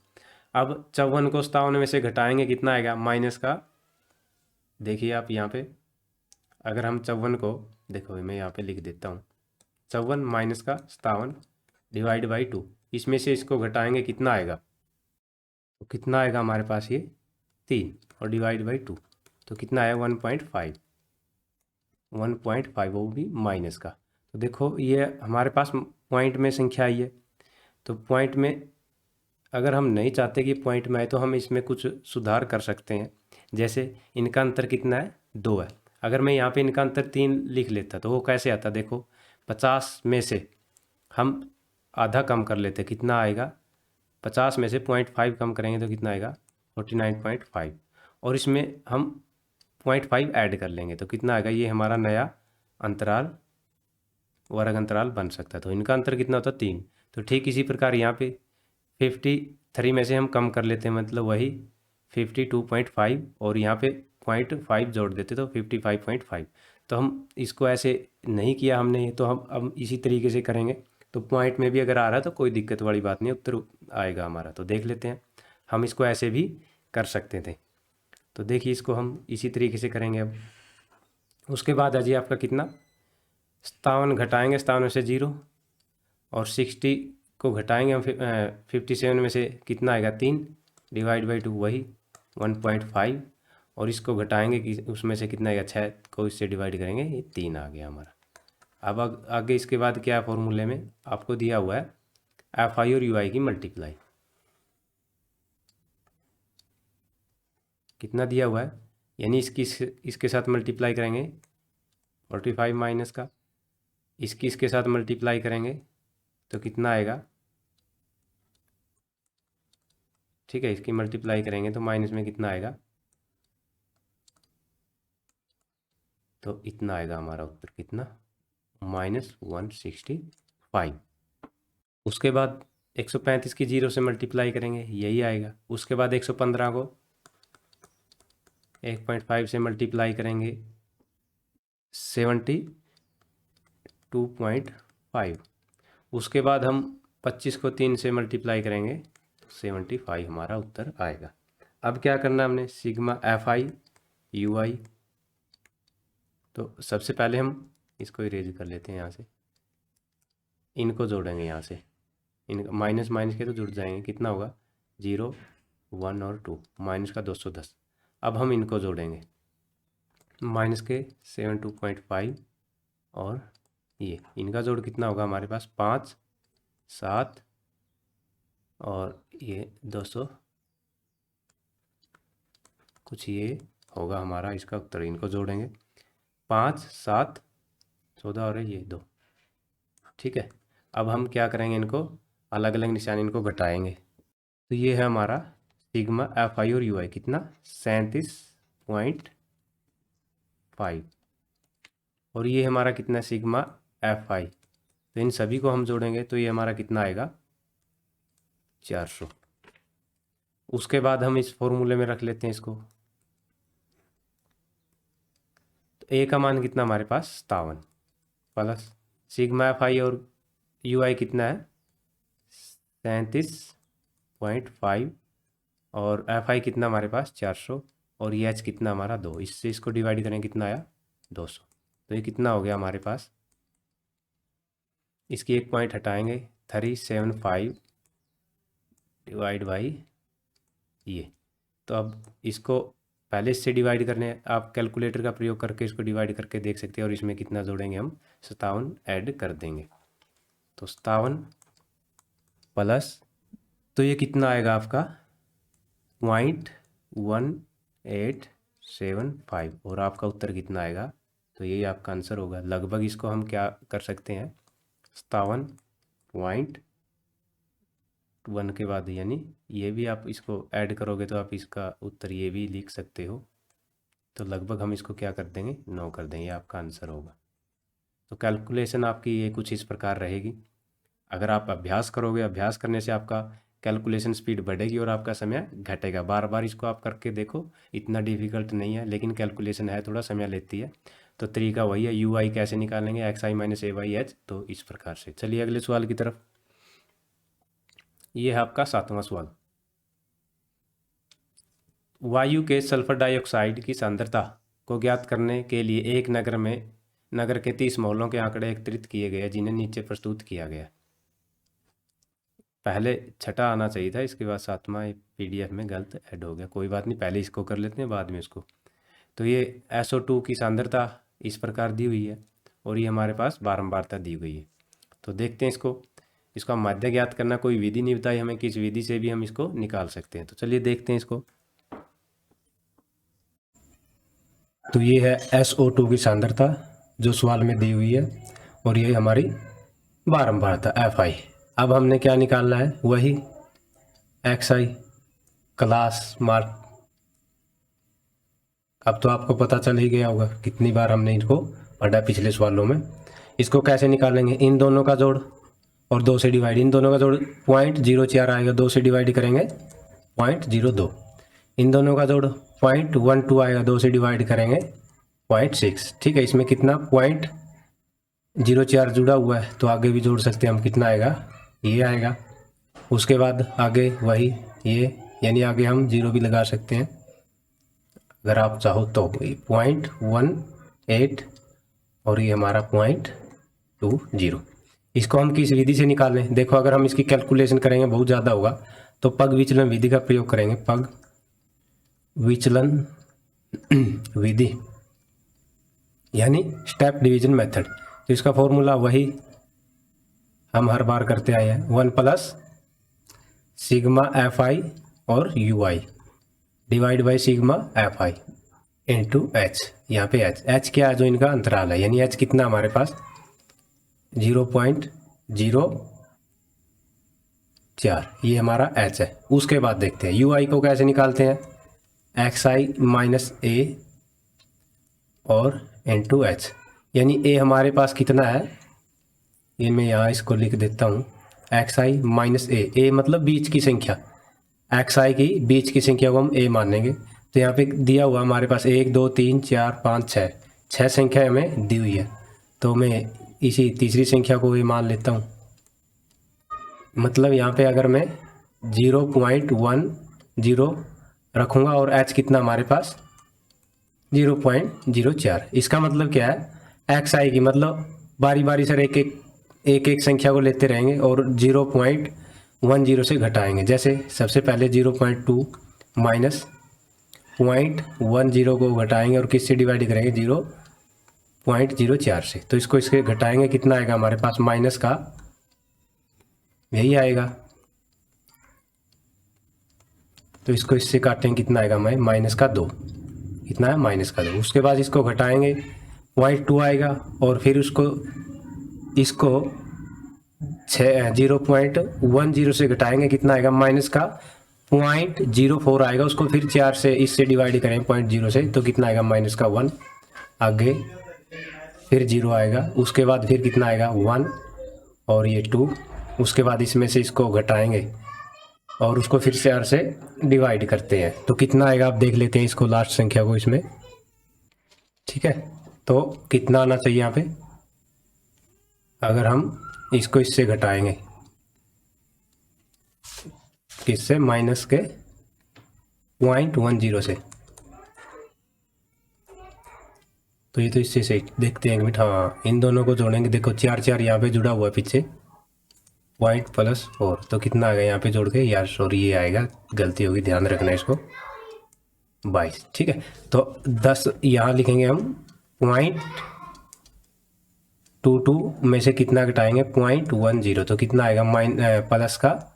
अब 54 को 57 में से घटाएंगे कितना आएगा माइनस का, देखिए आप यहाँ पे अगर हम 54 को, देखो मैं यहाँ पे लिख देता हूँ 54 माइनस का 57 डिवाइड बाई 2, इसमें से इसको घटाएंगे कितना आएगा, तो कितना आएगा हमारे पास ये 3 और डिवाइड बाई 2, तो कितना आया 1.5, 1.5 वो भी माइनस का। तो देखो ये हमारे पास पॉइंट में संख्या आई है, तो पॉइंट में अगर हम नहीं चाहते कि पॉइंट में आए तो हम इसमें कुछ सुधार कर सकते हैं। जैसे इनका अंतर कितना है, 2 है। अगर मैं यहाँ पे इनका अंतर 3 लिख लेता तो वो कैसे आता, देखो 50 में से हम आधा कम कर लेते, कितना आएगा, 50 में से 0.5 कम करेंगे तो कितना आएगा, 49.5। और इसमें हम 0.5 ऐड कर लेंगे तो कितना आएगा, ये हमारा नया अंतराल, वर्ग अंतराल बन सकता है। तो इनका अंतर कितना होता है, 3। तो ठीक इसी प्रकार यहाँ पे 53 में से हम कम कर लेते हैं, मतलब वही 52.5, और यहाँ पे 0.5 जोड़ देते तो 55.5। तो हम इसको ऐसे नहीं किया हमने, तो हम अब इसी तरीके से करेंगे। तो पॉइंट में भी अगर आ रहा है तो कोई दिक्कत वाली बात नहीं, उत्तर आएगा हमारा। तो देख लेते हैं, हम इसको ऐसे भी कर सकते थे। तो देखिए इसको हम इसी तरीके से करेंगे अब। उसके बाद आ जाइए आपका कितना, 57 घटाएंगे 57 में से 0, और 60 को घटाएंगे हम 57 में से कितना आएगा, 3 डिवाइड बाई 2 वही 1.5, और इसको घटाएंगे कि उसमें से कितना आएगा, 6 को इससे डिवाइड करेंगे, ये 3 आ गया हमारा। अब आगे इसके बाद क्या फॉर्मूले में आपको दिया हुआ है, एफ आई और यू आई की मल्टीप्लाई, कितना दिया हुआ है, यानी इसके साथ मल्टीप्लाई करेंगे 45 माइनस का, इसके साथ मल्टीप्लाई करेंगे तो कितना आएगा, ठीक है, इसकी मल्टीप्लाई करेंगे तो माइनस में कितना आएगा, तो इतना आएगा हमारा उत्तर, कितना, -165। उसके बाद 135 की 0 से मल्टीप्लाई करेंगे, यही आएगा। उसके बाद 115 को 1.5 से मल्टीप्लाई करेंगे 72.5। उसके बाद हम 25 को 3 से मल्टीप्लाई करेंगे 75 हमारा उत्तर आएगा। अब क्या करना हमने, सिग्मा एफ आई यू आई, तो सबसे पहले हम इसको इरेज कर लेते हैं यहाँ से, इनको जोड़ेंगे यहाँ से, इन माइनस माइनस के तो जुड़ जाएंगे, कितना होगा 0 1 और 2, माइनस का 210। अब हम इनको जोड़ेंगे, माइनस के 72.5 और ये इनका जोड़ कितना होगा हमारे पास 5 7 और ये 200 कुछ, ये होगा हमारा इसका उत्तर। इनको जोड़ेंगे 5 7 14 और ये 2, ठीक है। अब हम क्या करेंगे, इनको अलग अलग निशान इनको घटाएंगे, तो ये है हमारा सिग्मा एफ आई और यू आई, कितना 37.5, और ये हमारा कितना सिग्मा एफ आई। तो इन सभी को हम जोड़ेंगे तो ये हमारा कितना आएगा 400। उसके बाद हम इस फॉर्मूले में रख लेते हैं इसको, तो ए का मान कितना हमारे पास 57, प्लस सिग्मा एफ आई और यू आई कितना है 37.5, और एफ आई कितना हमारे पास 400, और ये एच कितना हमारा 2, इससे इसको डिवाइड करें कितना आया 200। तो ये कितना हो गया हमारे पास, इसकी एक पॉइंट हटाएंगे 375 डिवाइड बाई ये। तो अब इसको पहले इससे डिवाइड करने, आप कैलकुलेटर का प्रयोग करके इसको डिवाइड करके देख सकते हैं, और इसमें कितना जोड़ेंगे हम 57 ऐड कर देंगे, तो 57 प्लस, तो ये कितना आएगा आपका 0.1875, और आपका उत्तर कितना आएगा, तो यही आपका आंसर होगा। लगभग इसको हम क्या कर सकते हैं, 57.1 के बाद, यानी ये भी आप इसको ऐड करोगे तो आप इसका उत्तर ये भी लिख सकते हो। तो लगभग हम इसको क्या कर देंगे 9 कर देंगे, आपका आंसर होगा। तो कैलकुलेशन आपकी ये कुछ इस प्रकार रहेगी। अगर आप अभ्यास करोगे, अभ्यास करने से आपका कैलकुलेशन स्पीड बढ़ेगी और आपका समय घटेगा। बार बार इसको आप करके देखो, इतना डिफिकल्ट नहीं है, लेकिन कैलकुलेशन है, थोड़ा समय लेती है। तो तरीका वही है, यू आई कैसे निकालेंगे, x I minus A Y H, तो इस प्रकार से। चलिए अगले सवाल की तरफ। ये है आपका 7वां सवाल। वायु के सल्फर डाइऑक्साइड की सांद्रता को ज्ञात करने के लिए एक नगर के 30 मोहल्लों के आंकड़े एकत्रित किए गए, जिन्हें नीचे प्रस्तुत किया गया। पहले छठा आना चाहिए था, इसके बाद 7वां पीडीएफ में गलत ऐड हो गया, कोई बात नहीं, पहले इसको कर लेते हैं बाद में इसको। तो ये SO2 की सांद्रता इस प्रकार दी हुई है और ये हमारे पास बारंबारता दी हुई है। तो देखते हैं इसका माध्य ज्ञात करना कोई विधि नहीं बताई हमें, किस विधि से भी हम इसको निकाल सकते हैं। तो चलिए देखते हैं इसको। तो ये है SO2 की सांद्रता जो सवाल में दी हुई है और ये हमारी बारंबारता Fi। अब हमने क्या निकालना है, वही XI क्लास मार्क। अब तो आपको पता चल ही गया होगा कितनी बार हमने इनको पढ़ा पिछले सवालों में। इसको कैसे निकालेंगे, इन दोनों का जोड़ और 2 से डिवाइड, इन दोनों का जोड़ 0.04 आएगा, 2 से डिवाइड करेंगे 0.02, इन दोनों का जोड़ 0.12 आएगा, 2 से डिवाइड करेंगे 0.6। ठीक है, इसमें कितना 0.04 जुड़ा हुआ है तो आगे भी जोड़ सकते हैं हम, कितना आएगा, ये आएगा। उसके बाद आगे वही ये, यानी आगे हम 0 भी लगा सकते हैं अगर आप चाहो तो। 0.18 और ये हमारा 0.20। इसको हम किस विधि से निकालें, देखो अगर हम इसकी कैलकुलेशन करेंगे बहुत ज़्यादा होगा तो पग विचलन विधि का प्रयोग करेंगे। पग विचलन विधि यानी स्टेप डिवीजन मेथड। तो इसका फॉर्मूला वही हम हर बार करते आए हैं, 1 प्लस सिग्मा Fi और Ui divide by sigma Fi into H। यहाँ पे H क्या है, जो इनका अंतराल है, यानी H कितना हमारे पास 0.04, ये हमारा H है। उसके बाद देखते हैं Ui को कैसे निकालते हैं, XI माइनस A और इंटू H, यानी A हमारे पास कितना है, ये मैं यहाँ इसको लिख देता हूँ, XI माइनस A मतलब बीच की संख्या, XI की बीच की संख्या को हम A मानेंगे। तो यहाँ पे दिया हुआ हमारे पास 1 2 3 4 5 6 संख्या हमें दी हुई है, तो मैं इसी तीसरी संख्या को ये मान लेता हूँ। मतलब यहाँ पे अगर मैं 0.10 रखूँगा और H कितना हमारे पास 0.04, इसका मतलब क्या है, XI की मतलब बारी बारी से एक एक संख्या को लेते रहेंगे और 0.10 से घटाएंगे। जैसे सबसे पहले 0.2 माइनस 0.10 को घटाएंगे और किससे डिवाइड करेंगे, 0.04 से। तो इसको इसके घटाएंगे, कितना आएगा हमारे पास, माइनस का यही आएगा। तो इसको इससे काटेंगे, कितना आएगा, माइनस का 2, कितना है, माइनस का 2। उसके बाद इसको घटाएंगे 0.2 आएगा और फिर इसको 0.10 से घटाएंगे, कितना आएगा, माइनस का 0.04 आएगा। उसको फिर 4 से इससे डिवाइड करें 0.0 से, तो कितना आएगा, माइनस का 1, आगे फिर 0 आएगा। उसके बाद फिर कितना आएगा, 1 और ये 2। उसके बाद इसमें से इसको घटाएंगे और उसको फिर 4 से डिवाइड करते हैं, तो कितना आएगा आप देख लेते हैं इसको, लास्ट संख्या को इसमें। ठीक है, तो कितना आना चाहिए यहाँ पे, अगर हम इसको इससे घटाएंगे, किससे, माइनस के 0.10 से, तो ये तो इससे से देखते हैं एक मिनट। हाँ, इन दोनों को जोड़ेंगे, देखो 4 यहाँ पे जुड़ा हुआ है पीछे, 0.+4, तो कितना आ गया यहाँ पे जोड़ के, यार सॉरी ये आएगा, गलती होगी, ध्यान रखना इसको, 22। ठीक है, तो 10 यहाँ लिखेंगे हम, 0.22 में से कितना घटाएंगे, 0.10, तो कितना आएगा, प्लस का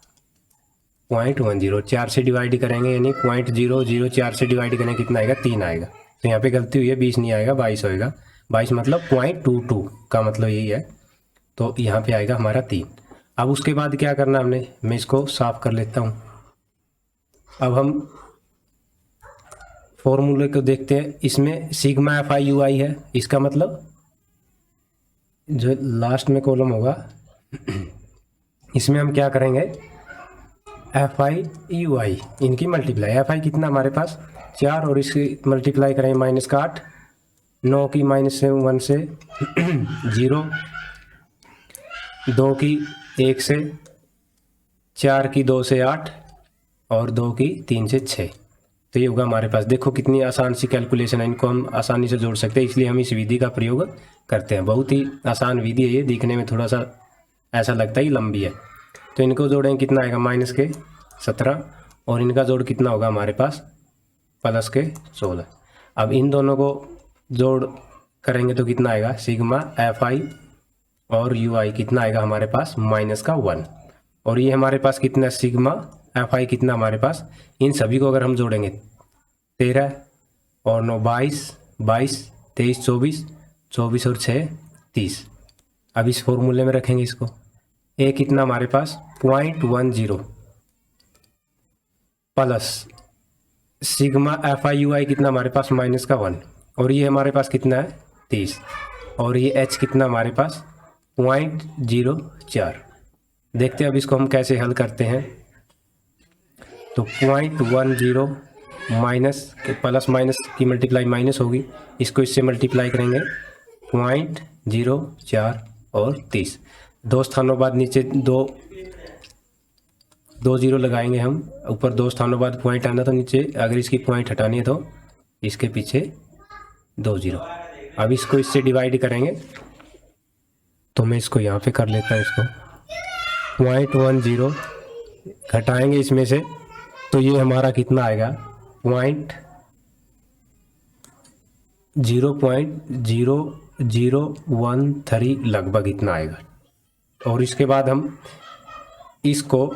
0.10, 4 से डिवाइड करेंगे, यानी 0.004 से डिवाइड करेंगे, कितना आएगा, 3 आएगा। तो यहाँ पे गलती हुई है, 20 नहीं आएगा, 22 होएगा। 22 मतलब 0.22 का मतलब यही है, तो यहाँ पे आएगा हमारा 3। अब उसके बाद क्या करना हमने, मैं इसको साफ कर लेता हूँ। अब हम फॉर्मूले को देखते हैं, इसमें सिग्मा Fi Ui है, इसका मतलब जो लास्ट में कॉलम होगा इसमें हम क्या करेंगे, Fi Ui इनकी मल्टीप्लाई, Fi कितना हमारे पास 4 और इसकी मल्टीप्लाई करेंगे, माइनस का 8, 9 की माइनस से 1 से 0, 2 की 1 से, 4 की 2 से 8 और 2 की 3 से 6। तो ये होगा हमारे पास, देखो कितनी आसान सी कैलकुलेशन है, इनको हम आसानी से जोड़ सकते हैं, इसलिए हम इस विधि का प्रयोग करते हैं। बहुत ही आसान विधि है ये, दिखने में थोड़ा सा ऐसा लगता है लंबी है। तो इनको जोड़ेंगे, कितना आएगा, माइनस के 17 और इनका जोड़ कितना होगा हमारे पास, प्लस के 16। अब इन दोनों को जोड़ करेंगे तो कितना आएगा, सिग्मा एफ आई और यू आई कितना आएगा हमारे पास, -1। और ये हमारे पास कितना, सिग्मा एफ आई कितना हमारे पास, इन सभी को अगर हम जोड़ेंगे 13 और 9 22, 22 23 24, 24 और 6 30। अब इस फॉर्मूले में रखेंगे इसको, ए कितना हमारे पास 0.10 plus sigma F I U I कितना हमारे पास -1, और ये हमारे पास कितना है 30, और ये एच कितना हमारे पास 0.04। देखते हैं अब इसको हम कैसे हल करते हैं। तो 0.10 माइनस प्लस माइनस की मल्टीप्लाई माइनस होगी, इसको इससे मल्टीप्लाई करेंगे 0.04 और 30। दो स्थानों बाद नीचे दो जीरो लगाएंगे हम, ऊपर दो स्थानों बाद पॉइंट आना, तो नीचे अगर इसकी पॉइंट हटानी है तो इसके पीछे 2 जीरो। अब इसको इससे डिवाइड करेंगे, तो मैं इसको यहाँ पे कर लेता हूँ, इसको 0.10 घटाएंगे इसमें से, तो ये हमारा कितना आएगा 0.0013 लगभग इतना आएगा। और इसके बाद हम इसको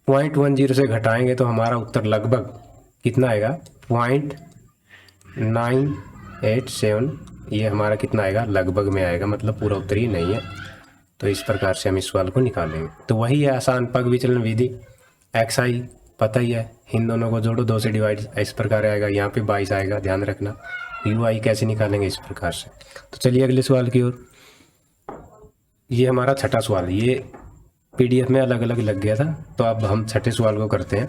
0.10 से घटाएंगे तो हमारा उत्तर लगभग कितना आएगा 0.987। ये हमारा कितना आएगा, लगभग में आएगा, मतलब पूरा उत्तर ही नहीं है। तो इस प्रकार से हम इस सवाल को निकालेंगे। तो वही है आसान पग विचलन विधि। एक्स आई पता ही है, इन दोनों को जोड़ो, 2 से डिवाइड, इस प्रकार आएगा। यहाँ पे 22 आएगा, ध्यान रखना। यू आई कैसे निकालेंगे, इस प्रकार से। तो चलिए अगले सवाल की ओर। ये हमारा छठा सवाल, ये पीडीएफ में अलग अलग लग गया था, तो अब हम छठे सवाल को करते हैं।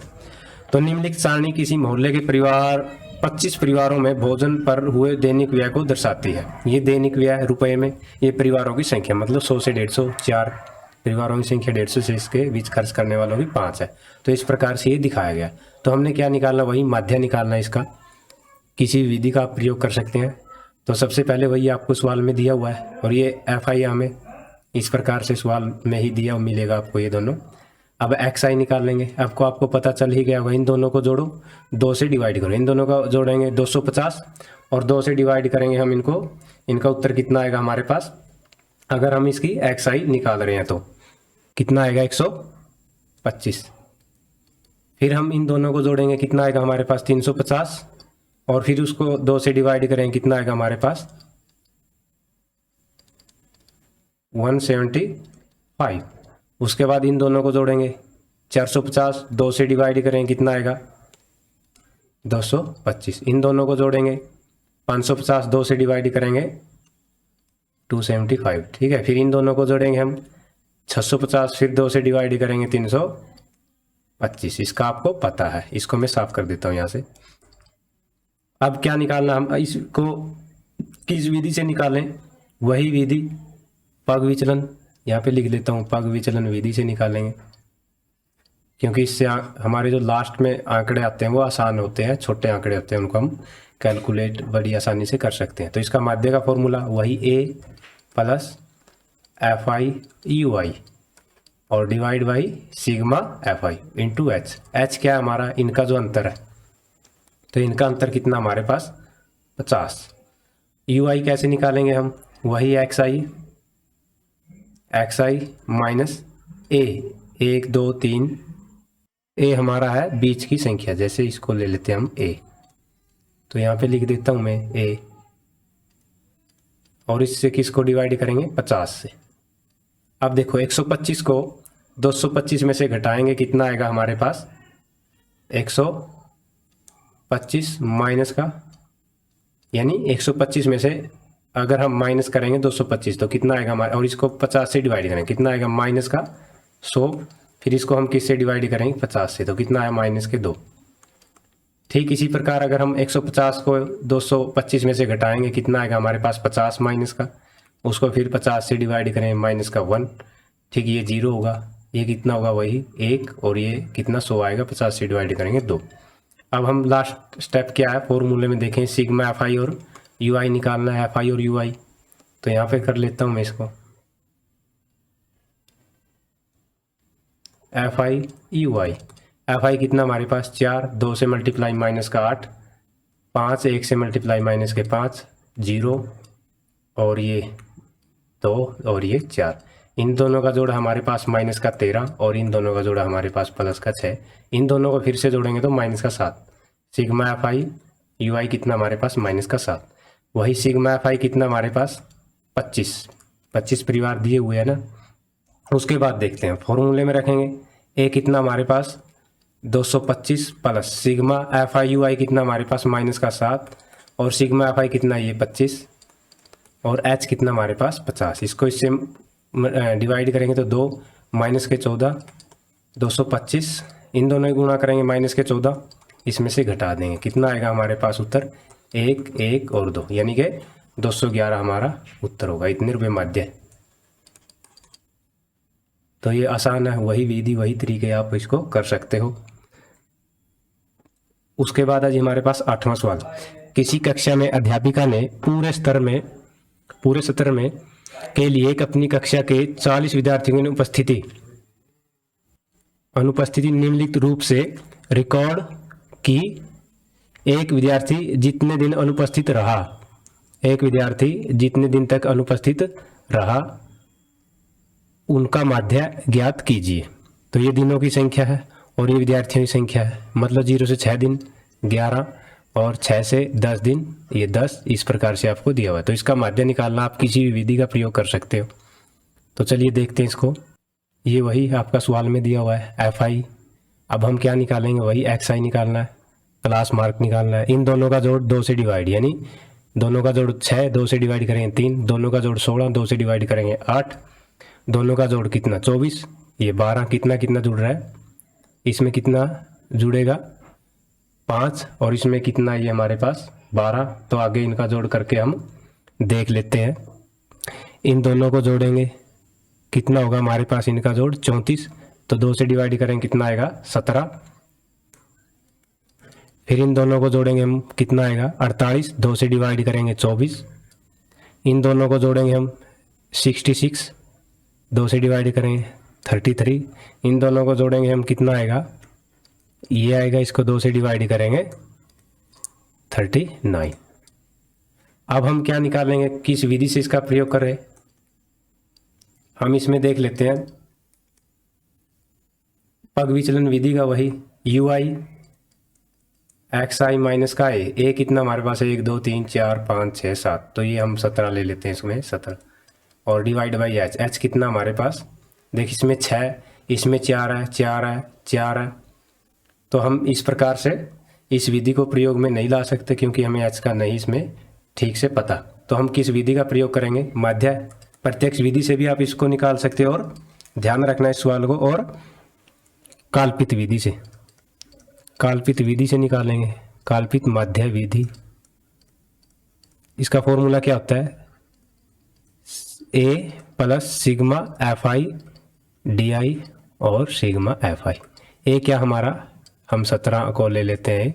तो निम्नलिखित सारणी किसी मोहल्ले के 25 परिवारों में भोजन पर हुए दैनिक व्यय को दर्शाती है। ये दैनिक व्यय रुपए में, ये परिवारों की संख्या, मतलब 100 से 150, 4 परिवारों की संख्या 150 से इसके बीच खर्च करने वालों की 5 है। तो इस प्रकार से ये दिखाया गया। तो हमने क्या निकालना, वही माध्य निकालना है इसका। किसी विधि का आप प्रयोग कर सकते हैं। तो सबसे पहले वही आपको सवाल में दिया हुआ है, और ये एफ आई हमें इस प्रकार से सवाल में ही दिया मिलेगा आपको ये दोनों। अब एक्स आई निकाल लेंगे। आपको पता चल ही गया होगा, इन दोनों को जोड़ो, 2 से डिवाइड करो। इन दोनों का जोड़ेंगे 250 और 2 से डिवाइड करेंगे हम इनको। इनका उत्तर कितना आएगा हमारे पास, अगर हम इसकी एक्स आई निकाल रहे हैं तो कितना आएगा 125। फिर हम इन दोनों को जोड़ेंगे, कितना आएगा हमारे पास 350, और फिर उसको 2 से डिवाइड करेंगे, कितना आएगा हमारे पास 175। उसके बाद इन दोनों को जोड़ेंगे 450, 2 से डिवाइड करेंगे, कितना आएगा 225। इन दोनों को जोड़ेंगे 550, 2 से डिवाइड करेंगे 275। ठीक है। फिर इन दोनों को जोड़ेंगे हम 650, फिर 2 से डिवाइड करेंगे 325। इसका आपको पता है, इसको मैं साफ कर देता हूँ यहाँ से। अब क्या निकालना, हम इसको किस विधि से निकालें, वही विधि पग विचलन, यहाँ पे लिख लेता हूँ, पग विचलन विधि से निकालेंगे, क्योंकि इससे हमारे जो लास्ट में आंकड़े आते हैं वो आसान होते हैं, छोटे आंकड़े होते हैं, उनको हम कैलकुलेट बड़ी आसानी से कर सकते हैं। तो इसका माध्य का फॉर्मूला वही ए plus F I U I और divide by sigma F I into H. H क्या है हमारा, इनका जो अंतर है, तो इनका अंतर कितना हमारे पास 50। यू आई कैसे निकालेंगे हम, वही एक्स आई माइनस ए, 1 2 3, ए हमारा है बीच की संख्या, जैसे इसको ले लेते हैं हम ए, तो यहाँ पे लिख देता हूँ मैं ए, और इससे किसको डिवाइड करेंगे 50 से। अब देखो 125 को 225 में से घटाएंगे, कितना आएगा हमारे पास 125 माइनस का, यानी 125 में से अगर हम माइनस करेंगे 225 तो कितना आएगा हमारा, और इसको 50 से डिवाइड करेंगे, कितना आएगा माइनस का 100। फिर इसको हम किससे डिवाइड करेंगे 50 से, तो कितना आया माइनस के 2। ठीक इसी प्रकार अगर हम 150 को 225 में से घटाएंगे, कितना आएगा हमारे पास 50 माइनस का, उसको फिर 50 से डिवाइड करेंगे माइनस का 1। ठीक, ये 0 होगा, ये कितना होगा वही 1, और ये कितना 100 आएगा, 50 से डिवाइड करेंगे 2। अब हम लास्ट स्टेप क्या है, फॉर्मूले में देखें, सिग्मा एफ आई और यू आई निकालना है, एफ आई और यू आई। तो यहाँ पे कर लेता हूँ मैं इसको, F I U I. F I कितना हमारे पास 4, 2 से मल्टीप्लाई माइनस का 8, 5, 1 से मल्टीप्लाई माइनस के 5, 0, और ये 2 और ये 4, इन दोनों का जोड़ हमारे पास माइनस का 13 और इन दोनों का जोड़ हमारे पास प्लस का 6, इन दोनों को फिर से जोड़ेंगे तो माइनस का 7, sigma F I U I कितना हमारे पास माइनस का 7, वही सिग्मा एफ आई कितना हमारे पास 25 परिवार दिए हुए हैं ना। उसके बाद देखते हैं फॉर्मूले में रखेंगे, ए कितना हमारे पास 225 plus sigma F I U I कितना हमारे पास माइनस का 7 और सिग्मा एफ आई कितना ये 25 और एच कितना हमारे पास 50, इसको इससे डिवाइड करेंगे तो 2 माइनस के 14 225, इन दोनों ही गुणा करेंगे माइनस के 14, इसमें से घटा देंगे, कितना आएगा हमारे पास उत्तर 1 1 और 2, यानी कि 211 हमारा उत्तर होगा। इतने रुपये माध्य। तो ये आसान है, वही विधि वही तरीके आप इसको कर सकते हो। उसके बाद आज हमारे पास 8वां सवाल, किसी कक्षा में अध्यापिका ने पूरे सत्र में के लिए एक अपनी कक्षा के 40 विद्यार्थियों की अनुपस्थिति निम्नलिखित रूप से रिकॉर्ड की। एक विद्यार्थी जितने दिन तक अनुपस्थित रहा उनका माध्य ज्ञात कीजिए। तो ये दिनों की संख्या है और ये विद्यार्थियों की संख्या है, मतलब 0 से 6 दिन 11 और 6 से 10 दिन ये 10, इस प्रकार से आपको दिया हुआ है। तो इसका माध्य निकालना आप किसी भी विधि का प्रयोग कर सकते हो। तो चलिए देखते हैं इसको। ये वही आपका सवाल में दिया हुआ है एफ आई। अब हम क्या निकालेंगे, वही एक्स आई निकालना है, क्लास मार्क निकालना है। इन दोनों का जोड़ 2 से डिवाइड, यानी दोनों का जोड़ 6, 2 से डिवाइड करेंगे 3, दोनों का जोड़ 16, 2 से डिवाइड करेंगे 8, दोनों का जोड़ कितना 24, ये 12, कितना कितना जुड़ रहा है, इसमें कितना जुड़ेगा 5 और इसमें कितना ये हमारे पास 12। तो आगे इनका जोड़ करके हम देख लेते हैं। इन दोनों को जोड़ेंगे कितना होगा हमारे पास, इनका जोड़ 34, तो 2 से डिवाइड करेंगे कितना आएगा 17। फिर इन दोनों को जोड़ेंगे हम, कितना आएगा 48, 2 से डिवाइड करेंगे 24। इन दोनों को जोड़ेंगे हम 66, 2 से डिवाइड करेंगे 33। इन दोनों को जोड़ेंगे हम, कितना आएगा, ये आएगा, इसको 2 से डिवाइड करेंगे 39। अब हम क्या निकालेंगे, किस विधि से इसका प्रयोग करें, हम इसमें देख लेते हैं। पग विचलन विधि का वही you I X I minus का ए कितना हमारे पास है 1 2 3 4 5 6 7, तो ये हम 17 ले लेते हैं, इसमें 17 और डिवाइड बाई एच कितना हमारे पास, देख इसमें 6, इसमें 4 है 4 है 4 है। तो हम इस प्रकार से इस विधि को प्रयोग में नहीं ला सकते क्योंकि हमें एच का नहीं इसमें ठीक से पता। तो हम किस विधि का प्रयोग करेंगे, माध्य प्रत्यक्ष विधि से भी आप इसको निकाल सकते हो और ध्यान रखना इस सवाल को, और काल्पित विधि से निकालेंगे, काल्पित माध्य विधि। इसका फॉर्मूला क्या होता है, A plus sigma F I D I और सिग्मा एफ आई। ए क्या हमारा, हम 17 को ले लेते हैं,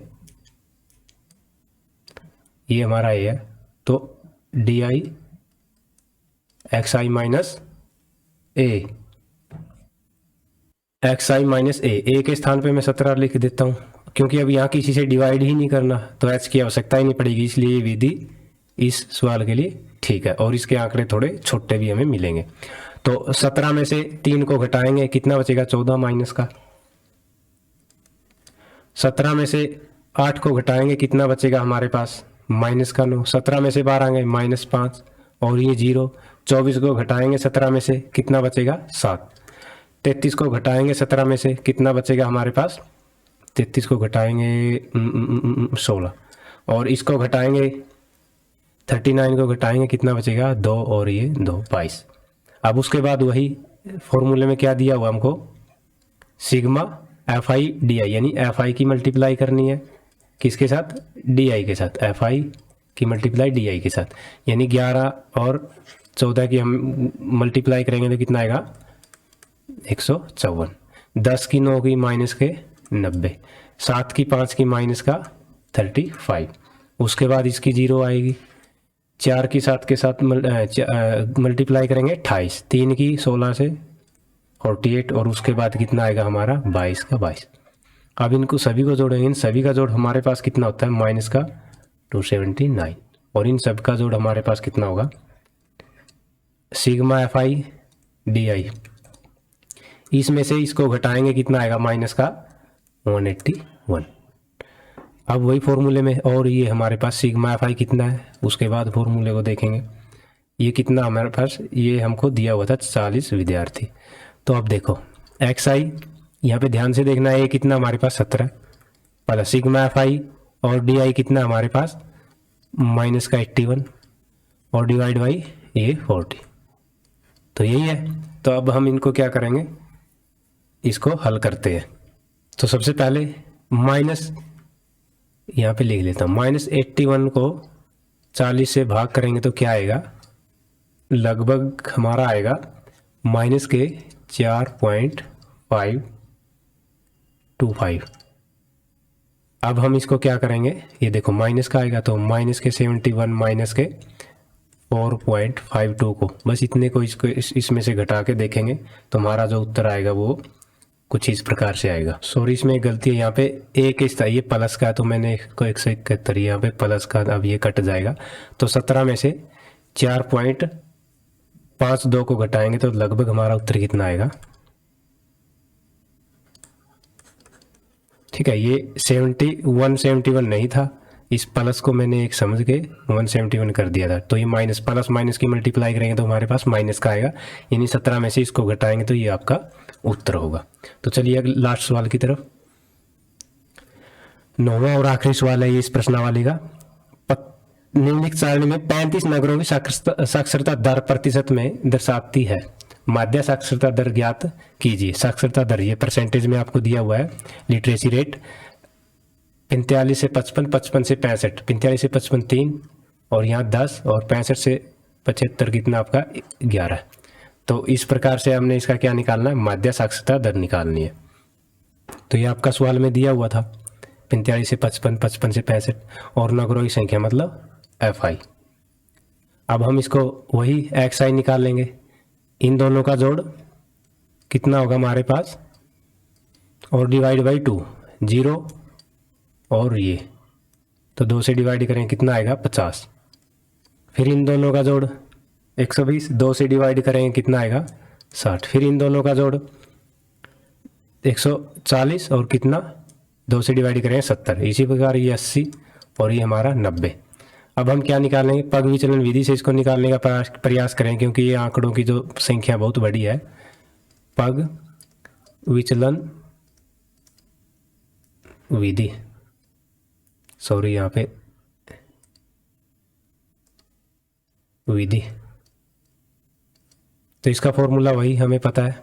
ये हमारा ए है, तो D I X I minus A, X I minus A के स्थान पे मैं 17 लिख देता हूँ क्योंकि अब यहाँ किसी से डिवाइड ही नहीं करना, तो एच की आवश्यकता ही नहीं पड़ेगी, इसलिए ये विधि इस सवाल के लिए ठीक है। और इसके आंकड़े थोड़े छोटे भी हमें मिलेंगे। तो 17 में से 3 को घटाएंगे, कितना बचेगा 14 माइनस का। 17 में से 8 को घटाएंगे, कितना बचेगा हमारे पास माइनस का 9। 17 में से 12 गए -5 और ये 0। 24 को घटाएंगे 17 में से, कितना बचेगा 7। 33 को घटाएंगे 17 में से, कितना बचेगा हमारे पास, 33 को घटाएंगे 16 और इसको घटाएंगे 39 को घटाएंगे, कितना बचेगा 2 और ये 2 22। अब उसके बाद वही फॉर्मूले में क्या दिया हुआ हमको, सिग्मा एफ आई डी आई, यानी एफ आई की मल्टीप्लाई करनी है किसके साथ, डी आई के साथ, एफ आई की मल्टीप्लाई डी आई के साथ, यानी 11 और 14 की हम मल्टीप्लाई करेंगे तो कितना आएगा 154। 10 की 9 की माइनस के 90, 7 की 5 की माइनस का 35। उसके बाद इसकी 0 आएगी, 4 की 7 के साथ मल्टीप्लाई करेंगे 28, 3 की 16 से 48 और उसके बाद कितना आएगा हमारा 22 का 22। अब इनको सभी को जोड़ेंगे, इन सभी का जोड़ हमारे पास कितना होता है माइनस का 279 और इन सब का जोड़ हमारे पास कितना होगा सिग्मा एफ आई डी आई, इसमें से इसको घटाएंगे कितना आएगा माइनस का 181। अब वही फॉर्मूले में, और ये हमारे पास सिग्मा एफ आई कितना है, उसके बाद फॉर्मूले को देखेंगे। ये कितना हमारे पास, ये हमको दिया हुआ था 40 विद्यार्थी। तो अब देखो एक्स आई, यहाँ पे ध्यान से देखना है, ये कितना हमारे पास 17 प्लस सिग्मा एफ आई और डी आई कितना हमारे पास माइनस का 81 और डिवाइड बाई ये 40। तो यही है। तो अब हम इनको क्या करेंगे, इसको हल करते हैं। तो सबसे पहले माइनस, यहाँ पे लिख लेता हूँ, -81 को 40 से भाग करेंगे तो क्या आएगा, लगभग हमारा आएगा माइनस के 4.525। अब हम इसको क्या करेंगे, ये देखो माइनस का आएगा तो माइनस के 71 माइनस के 4.52 को, बस इतने को इसको इसमें से घटा के देखेंगे तो हमारा जो उत्तर आएगा वो कुछ इस प्रकार से आएगा। सॉरी इसमें एक गलती है, यहाँ पे एक इस ये प्लस का, तो मैंने 171 यहाँ पे प्लस का, अब ये कट जाएगा। तो 17 में से 4.52 को घटाएंगे तो लगभग हमारा उत्तर कितना आएगा, ठीक है। ये 171 नहीं था, इस प्लस को मैंने एक समझ के 171 कर दिया था। तो ये माइनस प्लस माइनस की मल्टीप्लाई करेंगे तो हमारे पास माइनस का आएगा, यानी 17 में से इसको घटाएंगे तो ये आपका उत्तर होगा। तो चलिए लास्ट सवाल की तरफ। 9वां और आखिरी सवाल है ये इस प्रश्नावली का। निम्नलिखित सारणी में 35 नगरों की साक्षरता दर प्रतिशत में दर्शाती है, माध्य साक्षरता दर ज्ञात कीजिए। साक्षरता दर ये परसेंटेज में आपको दिया हुआ है। लिटरेसी रेट 45 से 55, 55 से 65, 45 से 55 3, और यहाँ 10, और 65 से 75 कितना आपका 11। तो इस प्रकार से हमने इसका क्या निकालना है, माध्य साक्षरता दर निकालनी है। तो ये आपका सवाल में दिया हुआ था 45 से 55, 55 से 65, और नगरों की संख्या मतलब एफ आई। अब हम इसको वही एक्स आई निकाल लेंगे। इन दोनों का जोड़ कितना होगा हमारे पास, और डिवाइड बाई 2, 0 और ये, तो 2 से डिवाइड करें कितना आएगा 50। फिर इन दोनों का जोड़ 120, 2 से डिवाइड करेंगे कितना आएगा 60। फिर इन दोनों का जोड़ 140 और कितना 2 से डिवाइड करेंगे 70। इसी प्रकार ये 80 और ये हमारा 90। अब हम क्या निकालेंगे, पग विचलन विधि से इसको निकालने का प्रयास करें, क्योंकि ये आंकड़ों की जो संख्या बहुत बड़ी है। पग विचलन विधि, सॉरी यहाँ पे विधि, तो इसका फॉर्मूला वही हमें पता है,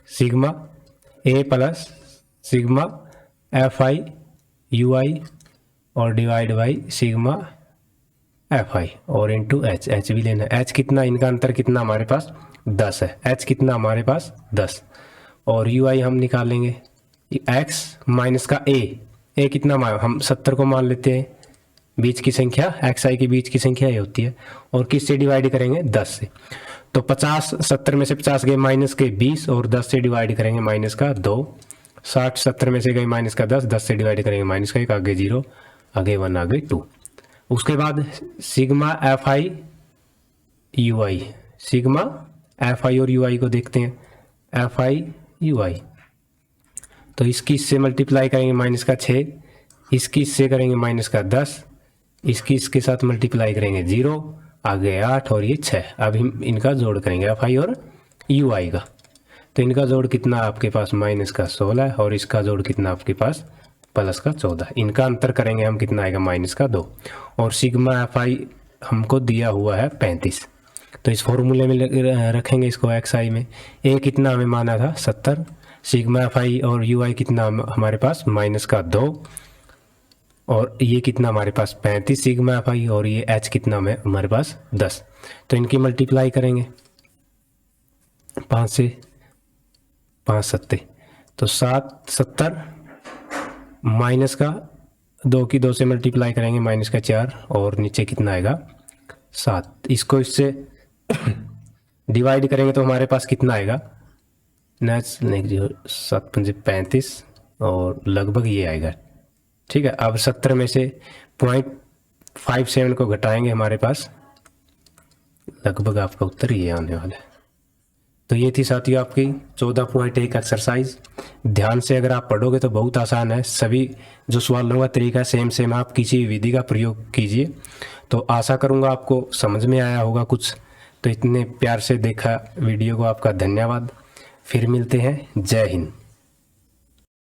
sigma A plus sigma F I U I और divide by sigma F I और इंटू एच। एच भी लेना है। एच कितना, इनका अंतर कितना हमारे पास 10 है। एच कितना हमारे पास 10, और यू आई हम निकालेंगे एक्स माइनस का ए कितना, हम 70 को मान लेते हैं, बीच की संख्या एक्स आई के बीच की संख्या ये होती है, और किससे डिवाइड करेंगे 10 से। तो 50, 70 में से 50 गए माइनस के 20, और 10 से डिवाइड करेंगे माइनस का 2। 60, 70 में से गए माइनस का 10, 10 से डिवाइड करेंगे माइनस का 1, आगे 0, आगे 1, आगे 2। उसके बाद sigma F I U I, sigma F I और यू आई को देखते हैं। एफ आई यू आई, तो इसकी इससे मल्टीप्लाई करेंगे माइनस का 6, इसकी इससे करेंगे माइनस का 10, इसकी इसके साथ मल्टीप्लाई करेंगे 0, आगे 8 और ये 6। अब हम इनका जोड़ करेंगे एफ आई और यू आई का, तो इनका जोड़ कितना आपके पास माइनस का 16 और इसका जोड़ कितना आपके पास प्लस का 14। इनका अंतर करेंगे हम कितना आएगा माइनस का 2, और सिग्मा एफ आई हमको दिया हुआ है 35। तो इस फॉर्मूले में रखेंगे इसको एक्स आई में। ए कितना हमें माना था 70, सिग्मा एफ आई और यू आई कितना हमारे पास माइनस का 2, और ये कितना हमारे पास 35 सिग्मा एफ आई, और ये एच कितना हमारे पास 10। तो इनकी मल्टीप्लाई करेंगे 5 से 5 सत्ते, तो 70 माइनस का 2 की 2 से मल्टीप्लाई करेंगे माइनस का 4, और नीचे कितना आएगा 7। इसको इससे डिवाइड करेंगे तो हमारे पास कितना आएगा, नेक्स्ट 7 5 35, और लगभग ये आएगा। ठीक है। अब 70 में से 0.57 को घटाएंगे, हमारे पास लगभग आपका उत्तर ये आने वाला है। तो ये थी साथियों आपकी 14.1 एक्सरसाइज। ध्यान से अगर आप पढ़ोगे तो बहुत आसान है। सभी जो सवालों का तरीका सेम आप किसी विधि का प्रयोग कीजिए। तो आशा करूँगा आपको समझ में आया होगा कुछ। तो इतने प्यार से देखा वीडियो को आपका धन्यवाद। फिर मिलते हैं। जय हिंद।